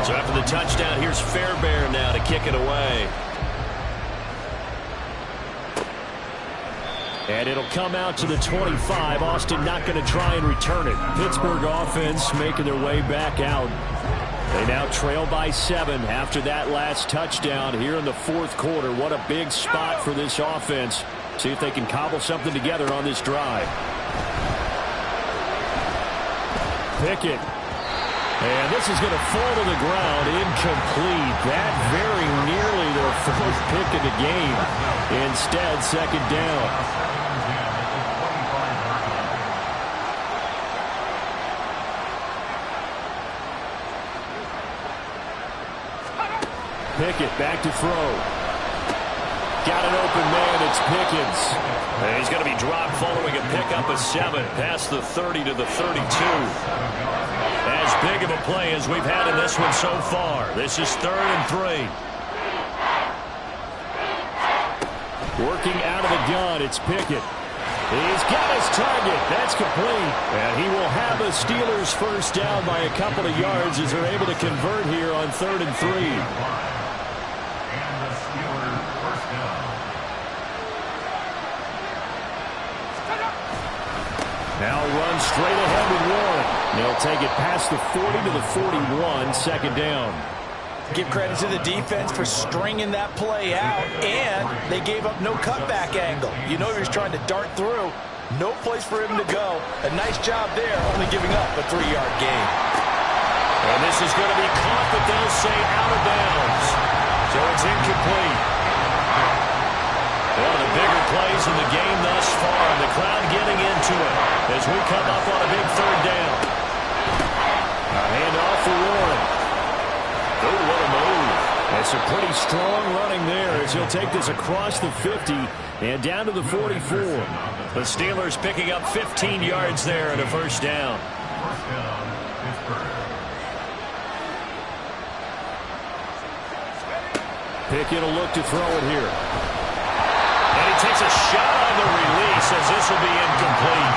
So after the touchdown, here's Fairbairn now to kick it away. And it'll come out to the 25. Austin not going to try and return it. Pittsburgh offense making their way back out. They now trail by 7 after that last touchdown here in the fourth quarter. What a big spot for this offense. See if they can cobble something together on this drive. Pickett. And this is going to fall to the ground, incomplete. That very nearly their 4th pick of the game. Instead, second down. Pickett back to throw. Got an open man, it's Pickens. And he's going to be dropped following a pickup of 7 past the 30 to the 32. As big of a play as we've had in this one so far. This is 3rd and 3. Working out of the gun, it's Pickett. He's got his target. That's complete. And he will have the Steelers first down by a couple of yards as they're able to convert here on 3rd and 3. Now run straight ahead with Warren. They'll take it past the 40 to the 41, second down. Give credit to the defense for stringing that play out, and they gave up no cutback angle. You know he was trying to dart through. No place for him to go. A nice job there, only giving up a 3-yard gain. And this is going to be caught, but they'll say out of bounds. So it's incomplete. One of the bigger plays in the game thus far, and the crowd getting into it as we come up on a big 3rd down. A handoff for Warren. Oh, what a move. That's a pretty strong running there as he'll take this across the 50 and down to the 44. The Steelers picking up 15 yards there and a first down. Pickett will look to throw it here. And he takes a shot on the release as this will be incomplete.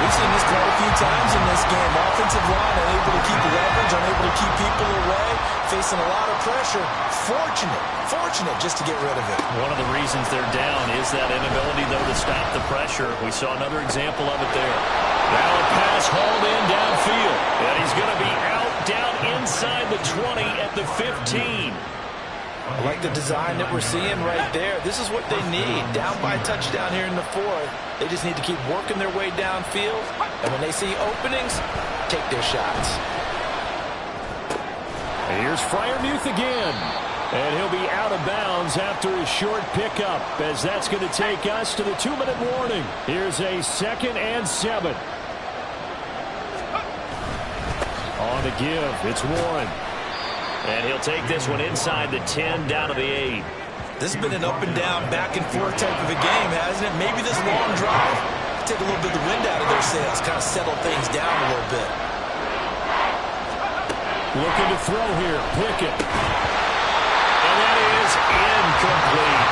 We've seen this quite a few times in this game. Offensive line unable to keep leverage, unable to keep people away, facing a lot of pressure. Fortunate just to get rid of it. One of the reasons they're down is that inability, though, to stop the pressure. We saw another example of it there. Now a pass hauled in downfield. And he's going to be out down inside the 20 at the 15. I like the design that we're seeing right there. This is what they need. Down by a touchdown here in the 4th. They just need to keep working their way downfield. And when they see openings, take their shots. And here's Freiermuth again. And he'll be out of bounds after a short pickup, as that's going to take us to the 2-minute warning. Here's a 2nd and 7. On the give, it's Warren. And he'll take this one inside the 10, down to the 8. This has been an up and down, back and forth type of a game, hasn't it? Maybe this long drive take a little bit of the wind out of their sails, kind of settle things down a little bit. Looking to throw here, Pickett. And that is incomplete.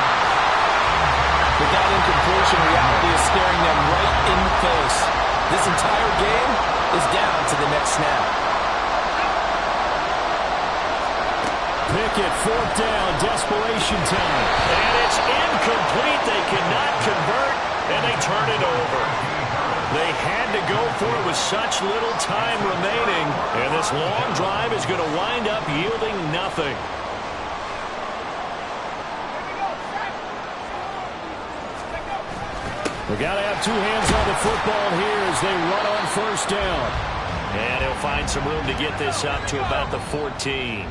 With that incompletion, reality is staring them right in the face. This entire game is down to the next snap. Pickett, 4th down, desperation time. And it's incomplete. They cannot convert, and they turn it over. They had to go going for it with such little time remaining. And this long drive is going to wind up yielding nothing. We got to have two hands on the football here as they run on first down. And he'll find some room to get this up to about the 14.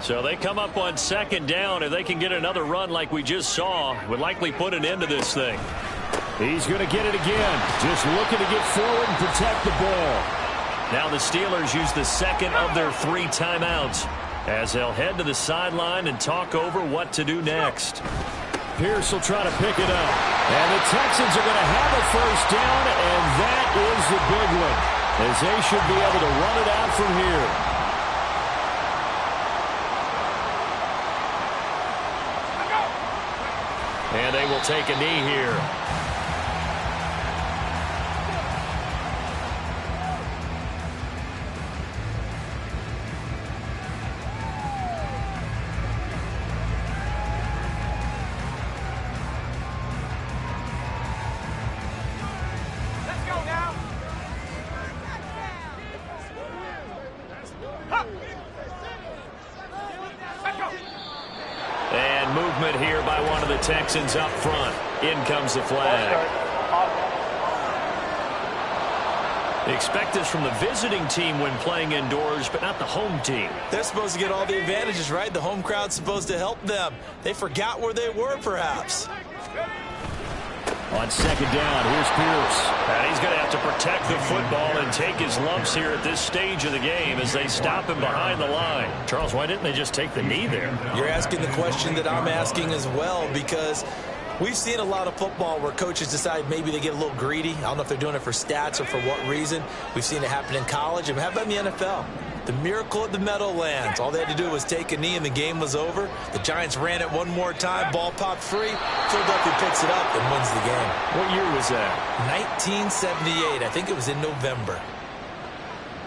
So they come up on second down. If they can get another run like we just saw, would likely put an end to this thing. He's going to get it again. Just looking to get forward and protect the ball. Now the Steelers use the second of their 3 timeouts as they'll head to the sideline and talk over what to do next. Pierce will try to pick it up. And the Texans are going to have a first down, and that is the big one, as they should be able to run it out from here. And they will take a knee here. And movement here by one of the Texans up front. In comes the flag. They expect this from the visiting team when playing indoors, but not the home team. They're supposed to get all the advantages, right? The home crowd's supposed to help them. They forgot where they were, perhaps. On second down, here's Pierce. And he's going to have to protect the football and take his lumps here at this stage of the game as they stop him behind the line. Charles, why didn't they just take the knee there? You're asking the question that I'm asking as well, because we've seen a lot of football where coaches decide maybe they get a little greedy. I don't know if they're doing it for stats or for what reason. We've seen it happen in college. And how about in the NFL? The miracle at the Meadowlands. All they had to do was take a knee and the game was over. The Giants ran it one more time. Ball popped free. Philadelphia picks it up and wins the game. What year was that? 1978. I think it was in November.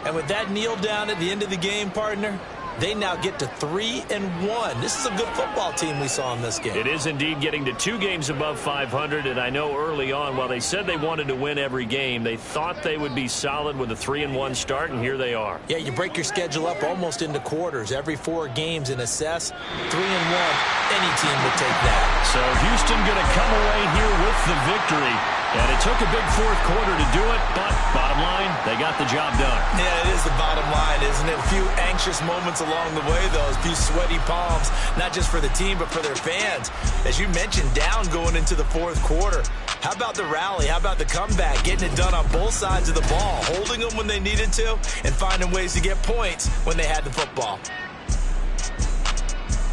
And with that kneel down at the end of the game, partner, they now get to 3-1. This is a good football team we saw in this game. It is indeed getting to 2 games above 500, and I know early on, while they said they wanted to win every game, they thought they would be solid with a 3-1 start, and here they are. Yeah, you break your schedule up almost into quarters. Every 4 games and assess 3-1. Any team would take that. So Houston going to come away here with the victory. And it took a big fourth quarter to do it, but bottom line, they got the job done. Yeah, it is the bottom line, isn't it? A few anxious moments along the way, though. A few sweaty palms, not just for the team, but for their fans. As you mentioned, down going into the fourth quarter. How about the rally? How about the comeback? Getting it done on both sides of the ball, holding them when they needed to, and finding ways to get points when they had the football.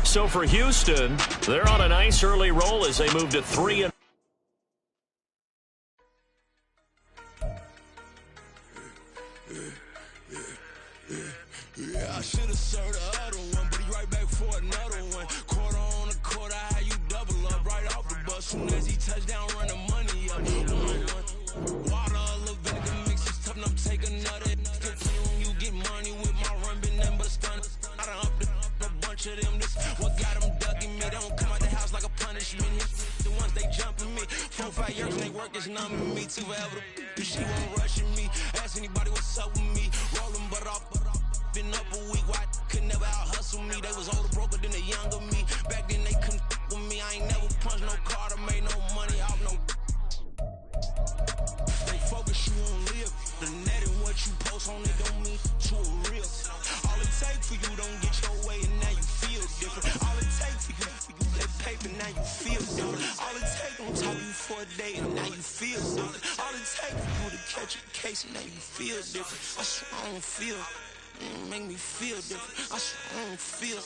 So for Houston, they're on a nice early roll as they move to 3-1. Yeah, I should have served the other one, but he right back for another one. Quarter on the quarter, how you double up right off the bus. Soon as he touch down, run the money up. Water, a little vinegar mix, it's tough enough to take another. When you get money with my run, been nothing but a stun. I done upped a bunch of them. This what got them ducking me. They don't come out the house like a punishment. The ones they jumping me. 4 or 5 years when they work is numbing me. Too forever. She won't rushing me. Ask anybody what's up with me. Rolling butt off. Been up a week, why could never out hustle me? They was older, broker than the younger me. Back then they couldn't with me. I ain't never punched no card or made no money off no. They focus you on live. The net and what you post on it don't mean to a real. All it takes for you don't get your way and now you feel different. All it takes for you that paper now you feel different. All it takes don't talk you for a day and now you feel different. All it takes for you to catch a case and now you feel different. I swear I don't feel. Make me feel different. I swear I don't feel.